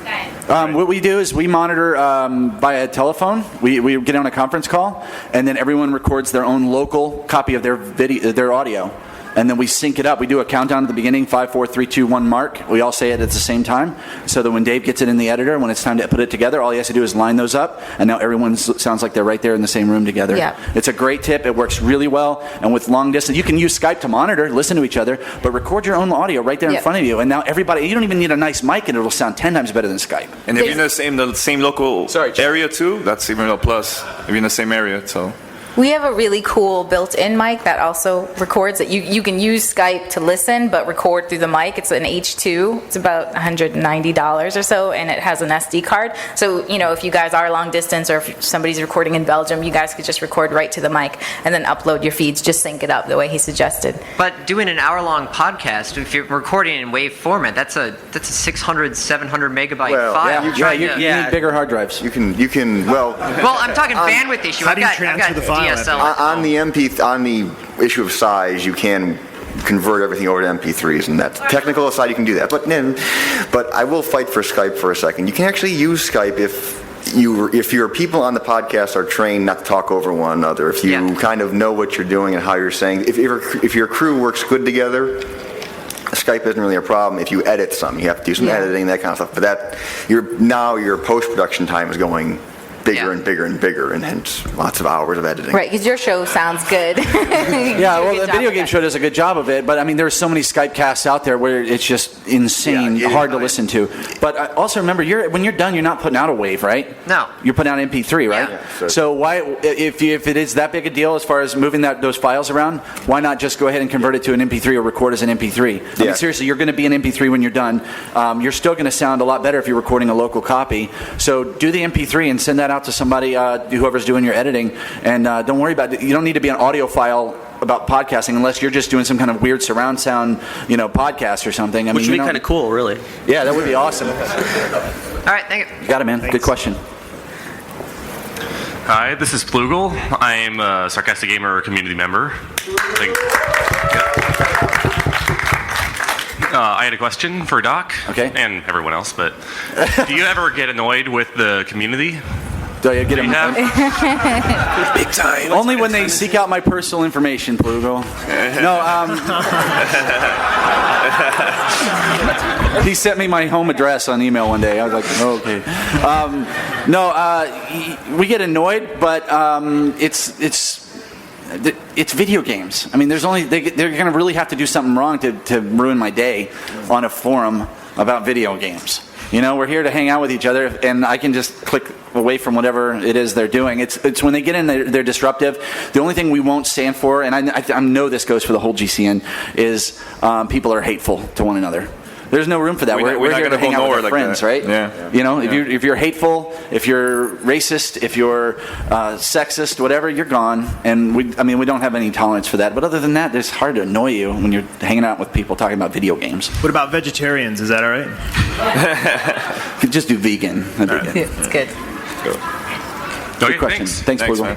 Skype? What we do is we monitor via telephone. We get on a conference call, and then everyone records their own local copy of their audio. And then we sync it up. We do a countdown at the beginning, 5, 4, 3, 2, 1 mark. We all say it at the same time, so that when Dave gets it in the editor, when it's time to put it together, all he has to do is line those up, and now everyone sounds like they're right there in the same room together. Yeah. It's a great tip. It works really well. And with long distance, you can use Skype to monitor, listen to each other, but record your own audio right there in front of you. And now everybody, you don't even need a nice mic, and it'll sound 10 times better than Skype. And if you're in the same local area too, that's even a plus. If you're in the same area, so. We have a really cool built-in mic that also records it. You can use Skype to listen, but record through the mic. It's an H2. It's about $190 or so, and it has an SD card. So, you know, if you guys are long distance or if somebody's recording in Belgium, you guys could just record right to the mic and then upload your feeds, just sync it up the way he suggested. But doing an hour-long podcast, if you're recording in WAV format, that's a 600, 700 megabyte file. You need bigger hard drives. You can. Well, I'm talking bandwidth issue. How do you transfer the file? On the issue of size, you can convert everything over to MP3s, and that technical aside, you can do that. But I will fight for Skype for a second. You can actually use Skype if your people on the podcast are trained not to talk over one another. If you kind of know what you're doing and how you're saying. If your crew works good together, Skype isn't really a problem. If you edit some, you have to do some editing, that kind of stuff. But your post-production time is going bigger and bigger and bigger, and hence lots of hours of editing. Right, because your show sounds good. The video game show does a good job of it, but I mean, there's so many Skype casts out there where it's just insane, hard to listen to. But I also remember, when you're done, you're not putting out a WAV, right? No. You're putting out MP3, right? Yeah. So why, if it is that big a deal as far as moving those files around, why not just go ahead and convert it to an MP3 or record as an MP3? I mean, seriously, you're going to be an MP3 when you're done. You're still going to sound a lot better if you're recording a local copy. So do the MP3 and send that out to somebody, whoever's doing your editing, and don't worry about it. You don't need to be an audiophile about podcasting unless you're just doing some kind of weird surround sound, podcast or something. Which would be kind of cool, really. Yeah, that would be awesome. All right, thank you. You got it, man. Good question. Hi, this is Plugel. I am a Sarcastic Gamer community member. I had a question for Doc and everyone else, but do you ever get annoyed with the community? Do you get big time? Only when they seek out my personal information, Plugel. No, he sent me my home address on email one day. I was like, oh, okay. We get annoyed, but it's video games. I mean, they're going to really have to do something wrong to ruin my day on a forum about video games. We're here to hang out with each other, and I can just click away from whatever it is they're doing. It's when they get in, they're disruptive. The only thing we won't stand for, and I know this goes for the whole GCN, is people are hateful to one another. There's no room for that. We're here to hang out with our friends, right? Yeah. If you're hateful, if you're racist, if you're sexist, whatever, you're gone. And we don't have any tolerance for that. But other than that, it's hard to annoy you when you're hanging out with people talking about video games. What about vegetarians? Is that all right? Could just do vegan. That'd be good. It's good. Good question. Thanks Plugel.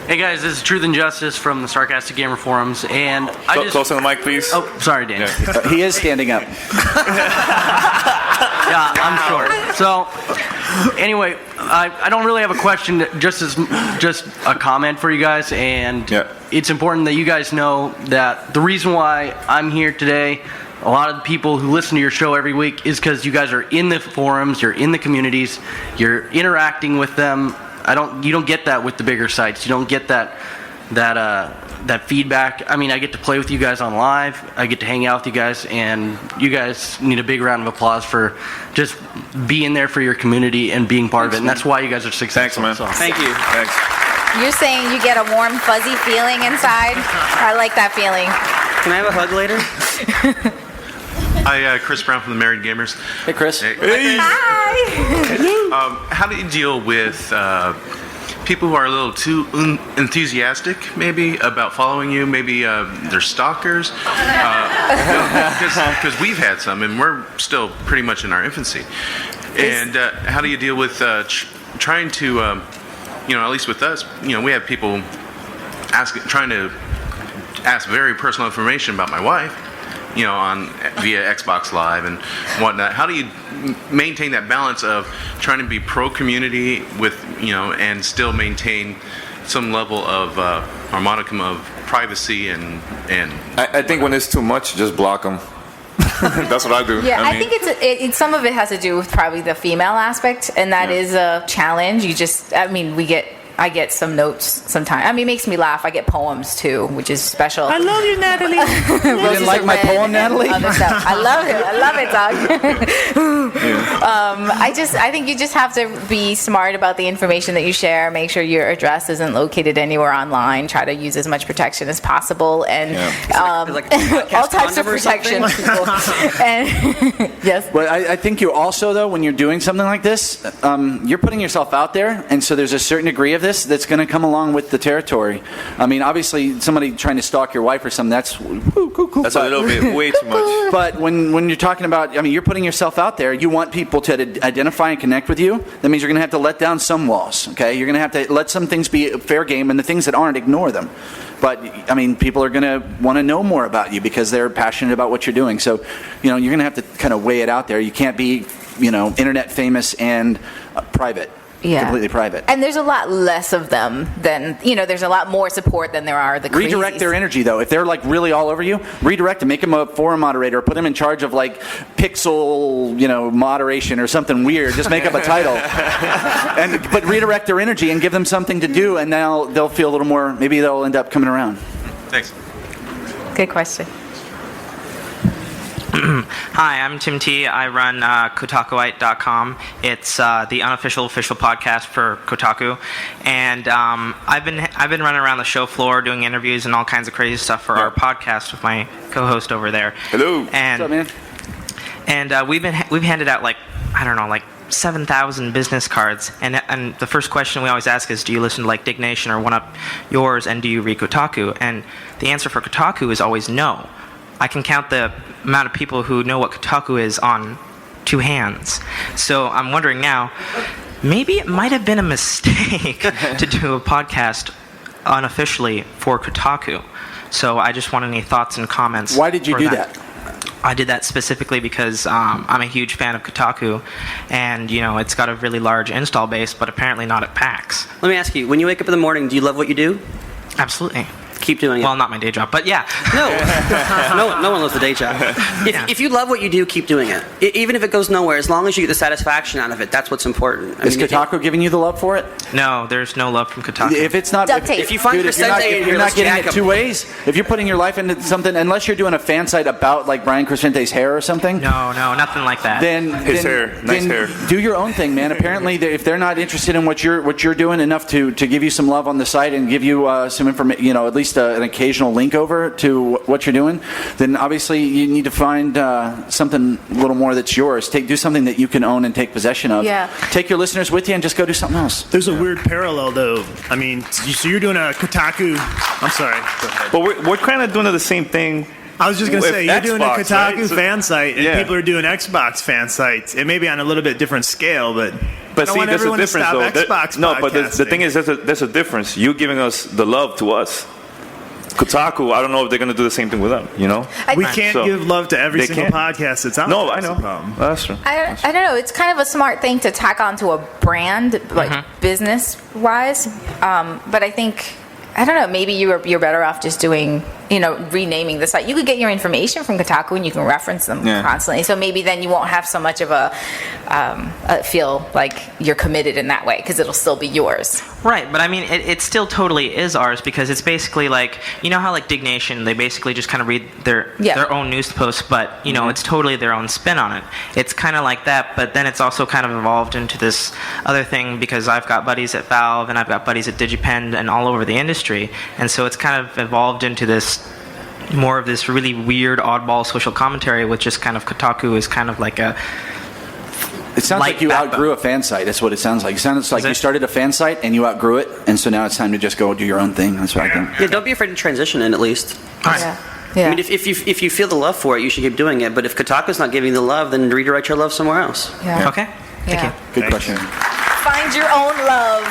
Hey guys, this is Truth and Justice from the Sarcastic Gamer Forums, and close on the mic, please. Oh, sorry, Dan. Yeah. He is standing up. Yeah, I'm short. So, anyway, I don't really have a question, just a comment for you guys, and it's important that you guys know that the reason why I'm here today, a lot of the people who listen to your show every week, is because you guys are in the forums, you're in the communities, you're interacting with them. You don't get that with the bigger sites. You don't get that feedback. I mean, I get to play with you guys on live. I get to hang out with you guys, and you guys need a big round of applause for just being there for your community and being part of it. And that's why you guys are successful. Thanks, man. So. Thank you. Thanks. You're saying you get a warm, fuzzy feeling inside? I like that feeling. Can I have a hug later? Hi, Chris Brown from the Married Gamers. Hey, Chris. Hey. Hi. How do you deal with people who are a little too enthusiastic, maybe, about following you? Maybe they're stalkers? Because we've had some, and we're still pretty much in our infancy. And how do you deal with trying to, at least with us, we have people trying to ask very personal information about my wife, via Xbox Live and whatnot. How do you maintain that balance of trying to be pro-community with, and still maintain some level of or modicum of privacy and I think when it's too much, just block them. That's what I do. Yeah, I think it's some of it has to do with probably the female aspect, and that is a challenge. We get I get some notes sometimes. I mean, it makes me laugh. I get poems too, which is special. I love you, Natalie. You didn't like my poem, Natalie? Other stuff. I love it, dog. I think you just have to be smart about the information that you share. Make sure your address isn't located anywhere online. Try to use as much protection as possible, and all types of protection. And yes. Well, I think you also, though, when you're doing something like this, you're putting yourself out there, and so there's a certain degree of this that's going to come along with the territory. I mean, obviously, somebody trying to stalk your wife or something, that's cool. That's a little bit way too much. But when you're talking about, I mean, you're putting yourself out there, you want people to identify and connect with you. That means you're going to have to let down some walls, okay? You're going to have to let some things be fair game, and the things that aren't, ignore them. But, I mean, people are going to want to know more about you because they're passionate about what you're doing. So, you're going to have to kind of weigh it out there. You can't be, internet famous and private. Yeah. Completely private. And there's a lot less of them than, there's a lot more support than there are the crazies. Redirect their energy, though. If they're, really all over you, redirect them. Make them a forum moderator. Put them in charge of, pixel, moderation or something weird. Just make up a title. But redirect their energy and give them something to do, and now they'll feel a little more, maybe they'll end up coming around. Thanks. Good question. Hi, I'm Tim T. I run Kotakuite.com. It's the official podcast for Kotaku, and I've been running around the show floor doing interviews and all kinds of crazy stuff for our podcast with my co-host over there. Hello. And, what's up, man? And we've handed out 7,000 business cards, and the first question we always ask is, do you listen to Dig Nation or One Up Yours, and do you read Kotaku? And the answer for Kotaku is always no. I can count the amount of people who know what Kotaku is on two hands. So I'm wondering now, maybe it might have been a mistake to do a podcast unofficially for Kotaku. So I just want any thoughts and comments. Why did you do that? I did that specifically because I'm a huge fan of Kotaku, and it's got a really large install base, but apparently not at PAX. Let me ask you, when you wake up in the morning, do you love what you do? Absolutely. Keep doing it. Well, not my day job, but yeah. No one loves the day job. If you love what you do, keep doing it. Even if it goes nowhere, as long as you get the satisfaction out of it, that's what's important. Is Kotaku giving you the love for it? No, there's no love from Kotaku. If it's not, if you find if you're not getting it two ways, if you're putting your life into something, unless you're doing a fan site about Brian Crescente's hair or something. No, nothing like that. His hair, nice hair. Do your own thing, man. Apparently, if they're not interested in what you're doing enough to give you some love on the site and give you some information, at least an occasional link over to what you're doing, then obviously you need to find something a little more that's yours. Do something that you can own and take possession of. Yeah. Take your listeners with you and just go do something else. There's a weird parallel, though. I mean, so you're doing a Kotaku. I'm sorry. But we're kind of doing the same thing. I was just going to say, you're doing a Kotaku right? fan site, and people are doing Xbox fan sites. It may be on a little bit different scale, but see, there's a difference, though. But the thing is, there's a difference. You giving us the love to us. Kotaku, I don't know if they're going to do the same thing with them, We can't give love to every single podcast that's out there. No, I know. That's true. I don't know. It's kind of a smart thing to tack onto a brand, business-wise. But I think, I don't know, maybe you're better off just doing, renaming the site. You could get your information from Kotaku and you can reference them constantly. So maybe then you won't have so much of a feel like you're committed in that way because it'll still be yours. Right, but I mean, it still totally is ours because it's basically how Dig Nation, they basically just kind of read their own news posts, but, it's totally their own spin on it. It's kind of like that, but then it's also kind of evolved into this other thing because I've got buddies at Valve and I've got buddies at DigiPen and all over the industry, and so it's kind of evolved into this more of this really weird oddball social commentary, which just kind of Kotaku is kind of like a... It sounds like you outgrew a fan site. That's what it sounds like. It sounds like you started a fan site and you outgrew it, and so now it's time to just go do your own thing. That's what I think. Yeah, don't be afraid to transition in at least. Yeah. I mean, if you feel the love for it, you should keep doing it. But if Kotaku's not giving you the love, then redirect your love somewhere else. Yeah. Okay. Thank you. Good question. Find your own love.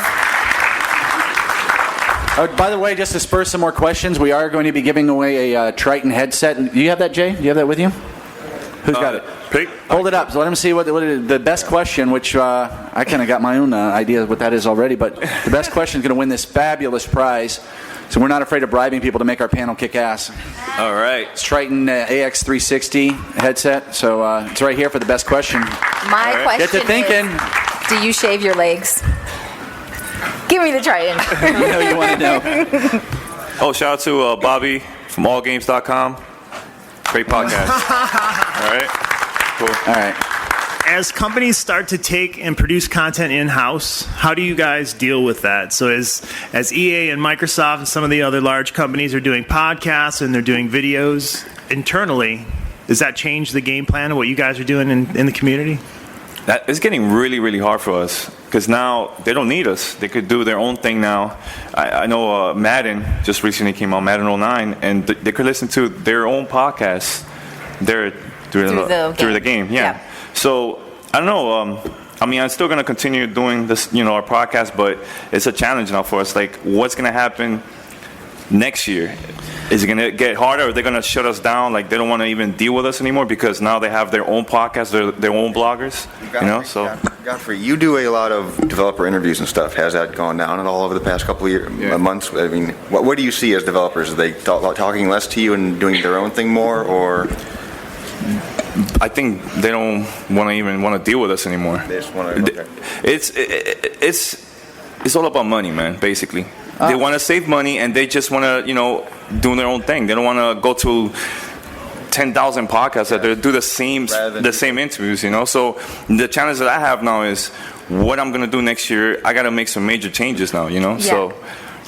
By the way, just to spur some more questions, we are going to be giving away a Triton headset. Do you have that, Jay? Do you have that with you? Who's got it? Pete. Hold it up. So let him see what the best question, which I kind of got my own idea of what that is already, but the best question is going to win this fabulous prize. So we're not afraid of bribing people to make our panel kick ass. All right. It's Triton AX360 headset. So it's right here for the best question. My question Get to thinking. is, do you shave your legs? Give me the Triton. You know you want to know. Oh, shout out to Bobby from allgames.com. Great podcast. All right. Cool. All right. As companies start to take and produce content in-house, how do you guys deal with that? So as EA and Microsoft and some of the other large companies are doing podcasts and they're doing videos internally, does that change the game plan of what you guys are doing in the community? It's getting really, really hard for us because now they don't need us. They could do their own thing now. I know Madden just recently came out, Madden 09, and they could listen to their own podcasts through the game. Yeah. So I don't know. I mean, I'm still going to continue doing this, our podcast, but it's a challenge now for us. Like, what's going to happen next year? Is it going to get harder, or are they going to shut us down? Like, they don't want to even deal with us anymore because now they have their own podcasts, their own bloggers. Godfrey, you do a lot of developer interviews and stuff. Has that gone down at all over the past couple of months? I mean, what do you see as developers? Are they talking less to you and doing their own thing more, or? I think they don't want to deal with us anymore. They just want to. Okay. It's all about money, man. Basically, they want to save money and they just want to, do their own thing. They don't want to go to 10,000 podcasts that they do the same interviews. So the challenge that I have now is what I'm gonna do next year. I got to make some major changes now. Yeah. So.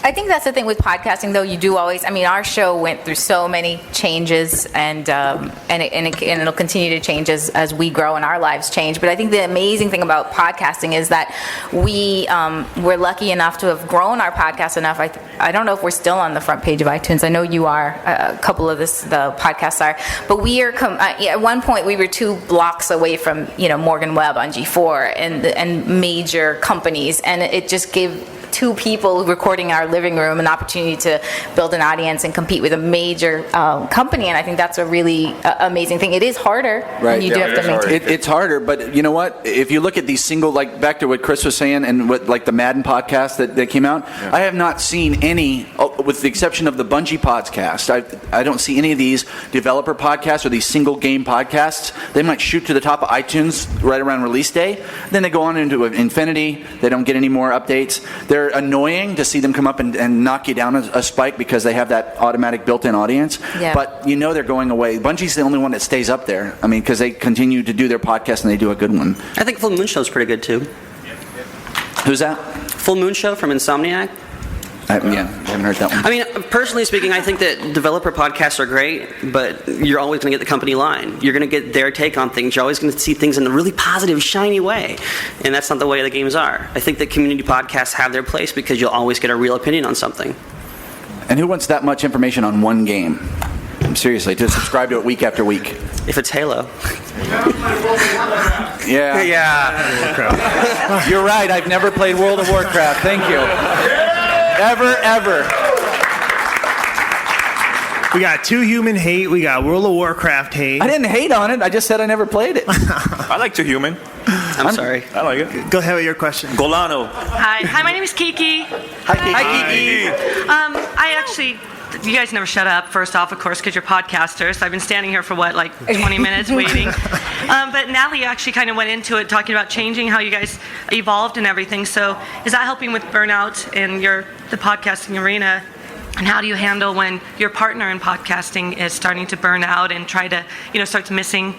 I think that's the thing with podcasting, though. You do always. I mean, our show went through so many changes, and it'll continue to change as we grow and our lives change. But I think the amazing thing about podcasting is that we're lucky enough to have grown our podcast enough. I don't know if we're still on the front page of iTunes. I know you are. A couple of the podcasts are. But we are. At one point, we were 2 blocks away from Morgan Webb on G4 and major companies, and it just gave 2 people recording our living room an opportunity to build an audience and compete with a major company, and I think that's a really amazing thing. It is harder, right? You do have to maintain. It's harder, but you know what? If you look at these single, like back to what Chris was saying, and what like the Madden podcast that came out, I have not seen any, with the exception of the Bungie podcast. I don't see any of these developer podcasts or these single game podcasts. They might shoot to the top of iTunes right around release day, then they go on into infinity. They don't get any more updates. They're annoying to see them come up and knock you down a spike because they have that automatic built-in audience. Yeah. But they're going away. Bungie's the only one that stays up there. I mean, because they continue to do their podcast and they do a good one. I think Full Moon Show's pretty good too. Who's that? Full Moon Show from Insomniac. I haven't heard that one. I mean, personally speaking, I think that developer podcasts are great, but you're always going to get the company line. You're going to get their take on things. You're always going to see things in a really positive, shiny way, and that's not the way the games are. I think that community podcasts have their place because you'll always get a real opinion on something. And who wants that much information on one game? Seriously, to subscribe to it week after week. If it's Halo. Yeah. You're right. I've never played World of Warcraft. Thank you. Ever. We got 2 human hate. We got World of Warcraft hate. I didn't hate on it. I just said I never played it. I like 2 human. I'm sorry. I like it. Go ahead with your question. Golano. Hi, my name is Kiki. Hi, Kiki. You guys never shut up, first off, of course, because you're podcasters. I've been standing here for, 20 minutes waiting. But Natalie actually kind of went into it, talking about changing how you guys evolved and everything. So is that helping with burnout in the podcasting arena? And how do you handle when your partner in podcasting is starting to burn out and try to, starts missing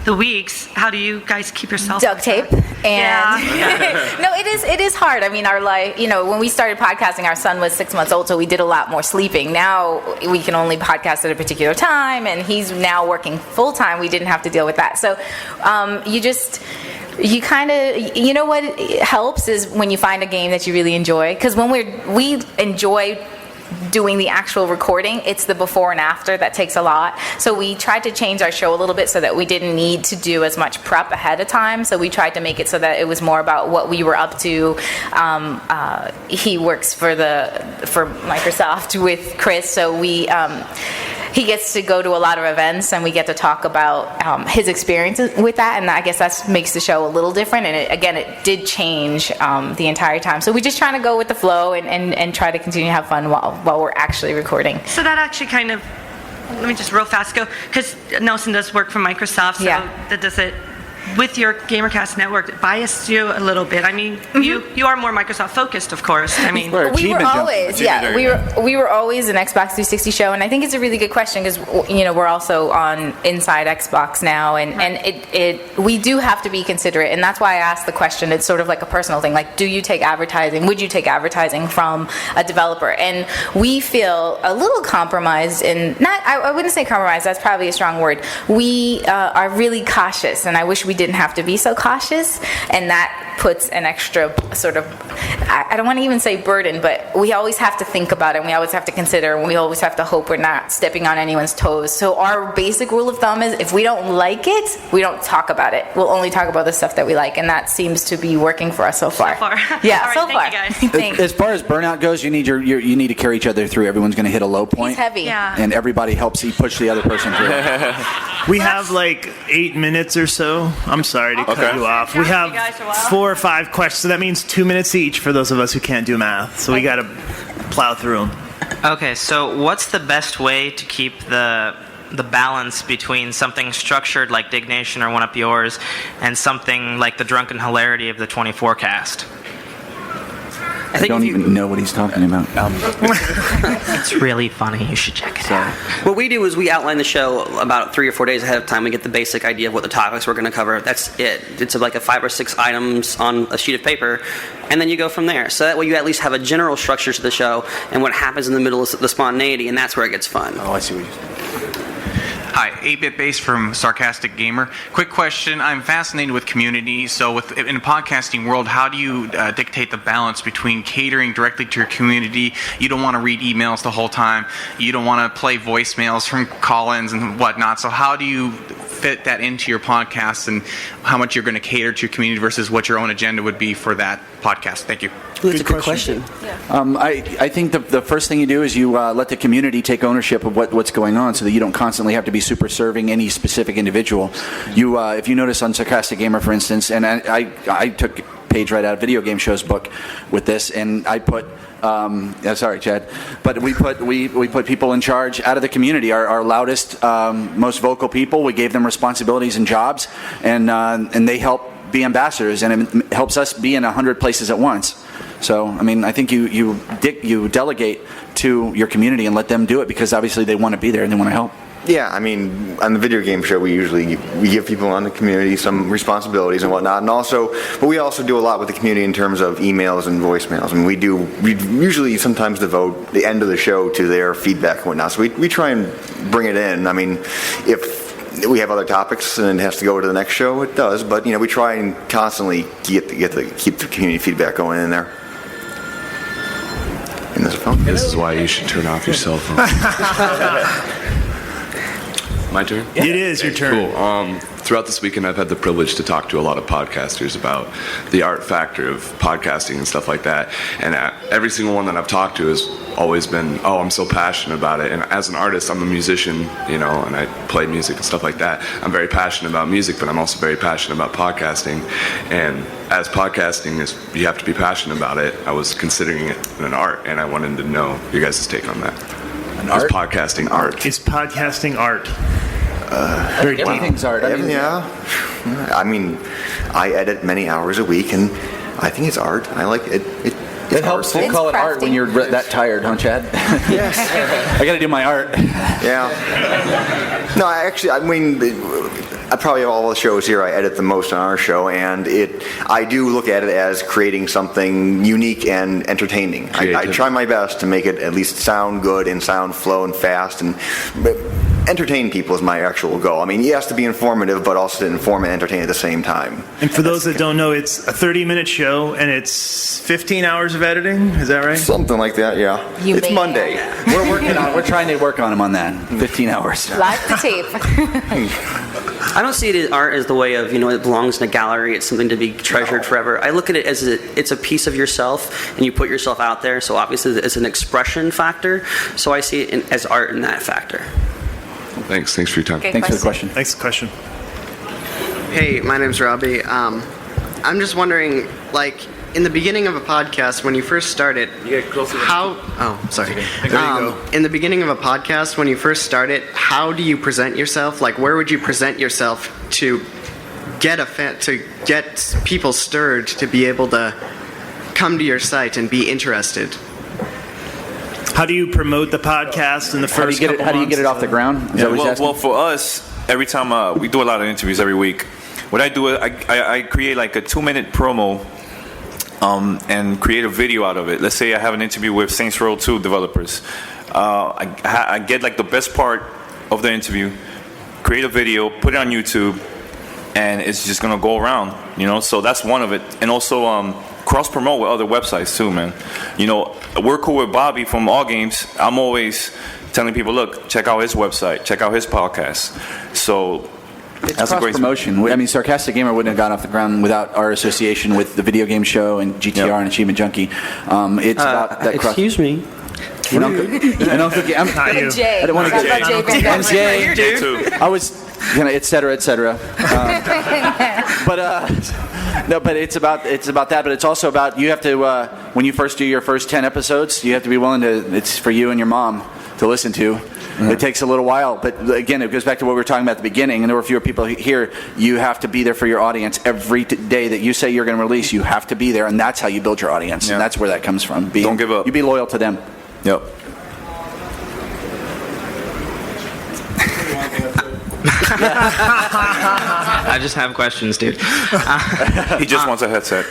the weeks? How do you guys keep yourself duct tape? And no, it is hard. I mean, our life, when we started podcasting, our son was 6 months old, so we did a lot more sleeping. Now we can only podcast at a particular time, and he's now working full time. We didn't have to deal with that. So you kind of, what helps is when you find a game that you really enjoy, because when we enjoy doing the actual recording, it's the before and after that takes a lot. So we tried to change our show a little bit so that we didn't need to do as much prep ahead of time. So we tried to make it so that it was more about what we were up to. He works for Microsoft with Chris, so he gets to go to a lot of events, and we get to talk about his experiences with that, and I guess that makes the show a little different. And it did change the entire time. So we're just trying to go with the flow and try to continue to have fun while we're actually recording. So that actually kind of, let me just real fast go, because Nelson does work for Microsoft, so that does it. with your Gamercast Network biased you a little bit? I mean, you are more Microsoft focused, of course. I mean, we were always, we were always an Xbox 360 show, and I think it's a really good question because we're also on Inside Xbox now, and we do have to be considerate, and that's why I asked the question. It's sort of like a personal thing, like, do you take advertising? Would you take advertising from a developer? And we feel a little compromised in I wouldn't say compromised. That's probably a strong word. We are really cautious, and I wish we didn't have to be so cautious, and that puts an extra sort of, I don't want to even say burden, but we always have to think about it, and we always have to consider, and we always have to hope we're not stepping on anyone's toes. So our basic rule of thumb is if we don't like it, we don't talk about it. We'll only talk about the stuff that we like, and that seems to be working for us so far. Yeah, all right, so thank far. you guys. Thanks. As far as burnout goes, you need you need to carry each other through. Everyone's going to hit a low point. He's heavy. Yeah. And everybody helps push the other person through. We have like 8 minutes or so. I'm sorry to cut you off. We have 4 or 5 questions, so that means 2 minutes each for those of us who can't do math. So we got to plow through them. Okay, so what's the best way to keep the balance between something structured like Dignation or One Up Yours and something like the drunken hilarity of the 24 cast? I don't even know what he's talking about. It's really funny. You should check it out. What we do is we outline the show about 3 or 4 days ahead of time. We get the basic idea of what the topics we're going to cover. That's it. It's like a 5 or 6 items on a sheet of paper, and then you go from there. So that way you at least have a general structure to the show, and what happens in the middle is the spontaneity, and that's where it gets fun. Oh, I see what you're saying. Hi, 8-Bit Bass from Sarcastic Gamer. Quick question. I'm fascinated with community. So in a podcasting world, how do you dictate the balance between catering directly to your community? You don't want to read emails the whole time. You don't want to play voicemails from call-ins and whatnot. So how do you fit that into your podcast and how much you're going to cater to your community versus what your own agenda would be for that podcast? Thank you. That's a good question. I think the first thing you do is you let the community take ownership of what's going on so that you don't constantly have to be super serving any specific individual. If you notice on Sarcastic Gamer, for instance, and I took a page right out of Video Game Show's book with this, and I put sorry, Chad, but we put people in charge out of the community, our loudest, most vocal people. We gave them responsibilities and jobs, and they help be ambassadors, and it helps us be in 100 places at once. So, I mean, I think you delegate to your community and let them do it because obviously they want to be there and they want to help. Yeah, I mean, on the video game show, we give people on the community some responsibilities and whatnot, but we also do a lot with the community in terms of emails and voicemails. I mean, we usually sometimes devote the end of the show to their feedback and whatnot. So we try and bring it in. I mean, if we have other topics and it has to go to the next show, it does. But we try and constantly keep the community feedback going in there. And there's a phone. This is why you should turn off your cell phone. My turn? It is your turn. Cool. Throughout this weekend, I've had the privilege to talk to a lot of podcasters about the art factor of podcasting and stuff like that. And every single one that I've talked to has always been, oh, I'm so passionate about it. And as an artist, I'm a musician, and I play music and stuff like that. I'm very passionate about music, but I'm also very passionate about podcasting. And as podcasting is, you have to be passionate about it. I was considering it an art, and I wanted to know your guys' take on that. Is podcasting art? Is podcasting art? Everything's art. Yeah. I mean, I edit many hours a week, and I think it's art. I like it. It helps to call it art when you're that tired, huh, Chad? Yes. I got to do my art. Yeah. No, I mean, I probably of all the shows here, I edit the most on our show, and I do look at it as creating something unique and entertaining. I try my best to make it at least sound good and sound flow and fast, and entertain people is my actual goal. I mean, he has to be informative, but also to inform and entertain at the same time. And for those that don't know, it's a 30-minute show, and it's 15 hours of editing. Is that right? Something like that, yeah. It's Monday. We're trying to work on him on that. 15 hours. Live to tape. I don't see it as art as the way of, it belongs in a gallery. It's something to be treasured forever. I look at it as it's a piece of yourself, and you put yourself out there. So obviously, it's an expression factor. So I see it as art in that factor. Thanks for your time. Thanks for the question. Thanks for the question. Hey, my name's Robbie. I'm just wondering, in the beginning of a podcast, when you first started, in the beginning of a podcast, when you first started, how do you present yourself? Where would you present yourself to get people stirred to be able to come to your site and be interested? How do you promote the podcast in the first couple months? How do you get it off the ground? Is that what he's asking? Well, for us, every time we do a lot of interviews every week, what I do is I create like a 2-minute promo and create a video out of it. Let's say I have an interview with Saints Row 2 developers. I get like the best part of the interview, create a video, put it on YouTube, and it's just gonna go around, so that's one of it. And also cross promote with other websites too, man. We're cool with Bobby from All Games. I'm always telling people, look, check out his website, check out his podcast. So it's that's a great promotion. I mean, Sarcastic Gamer wouldn't have gone off the ground without our association with the video game show and GTR and Achievement Junkie. It's about that cross. Excuse me. And Uncle I'm not you. Jay. I don't want to get Jay. Jay. I was gonna, et cetera. But it's about that. But it's also about you have to when you first do your first 10 episodes, you have to be willing to. It's for you and your mom to listen to. It takes a little while, but again, it goes back to what we were talking about at the beginning. And there were fewer people here. You have to be there for your audience every day that you say you're going to release. You have to be there, and that's how you build your audience. And that's where that comes from. Don't give up. You be loyal to them. Yep. I just have questions, dude. He just wants a headset.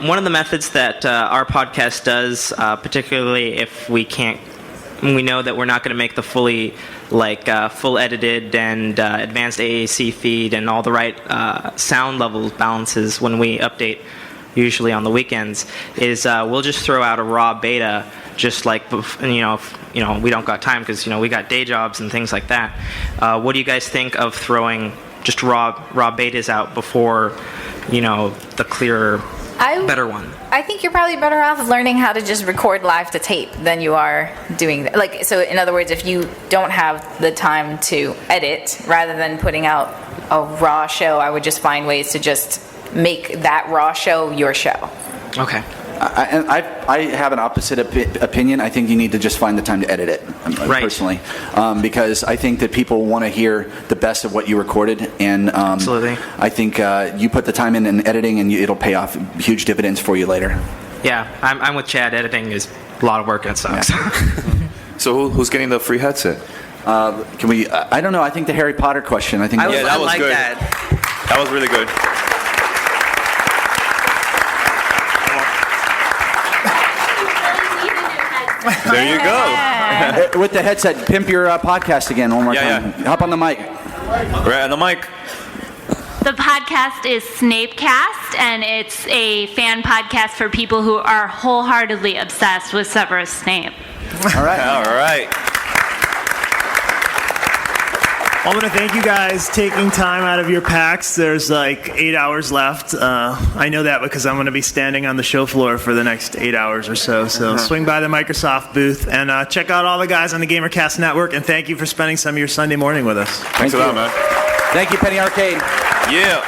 One of the methods that our podcast does, particularly if we know that we're not going to make the fully full edited and advanced AAC feed and all the right sound level balances when we update, usually on the weekends, is we'll just throw out a raw beta, just like if we don't got time because we got day jobs and things like that. What do you guys think of throwing just raw betas out before the clearer, better one? I think you're probably better off learning how to just record live to tape than you are doing that. So in other words, if you don't have the time to edit, rather than putting out a raw show, I would just find ways to just make that raw show your show. Okay. I have an opposite opinion. I think you need to just find the time to edit it, personally, because I think that people want to hear the best of what you recorded, and absolutely, I think you put the time in editing, and it'll pay off huge dividends for you later. Yeah, I'm with Chad. Editing is a lot of work. That sucks. Yeah. So who's getting the free headset? Can we? I don't know. I think the Harry Potter question. I think that was like good. That was really good. There you go. With the headset, pimp your podcast again one more time. Yeah. Hop on the mic. Right on the mic. The podcast is Snapecast, and it's a fan podcast for people who are wholeheartedly obsessed with Severus Snape. All right. All right. I want to thank you guys taking time out of your PAX. There's like 8 hours left. I know that because I'm going to be standing on the show floor for the next 8 hours or so. So swing by the Microsoft booth and check out all the guys on the Gamercast Network. And thank you for spending some of your Sunday morning with us. Thanks a lot, man. Thank you, Penny Arcade. Yeah.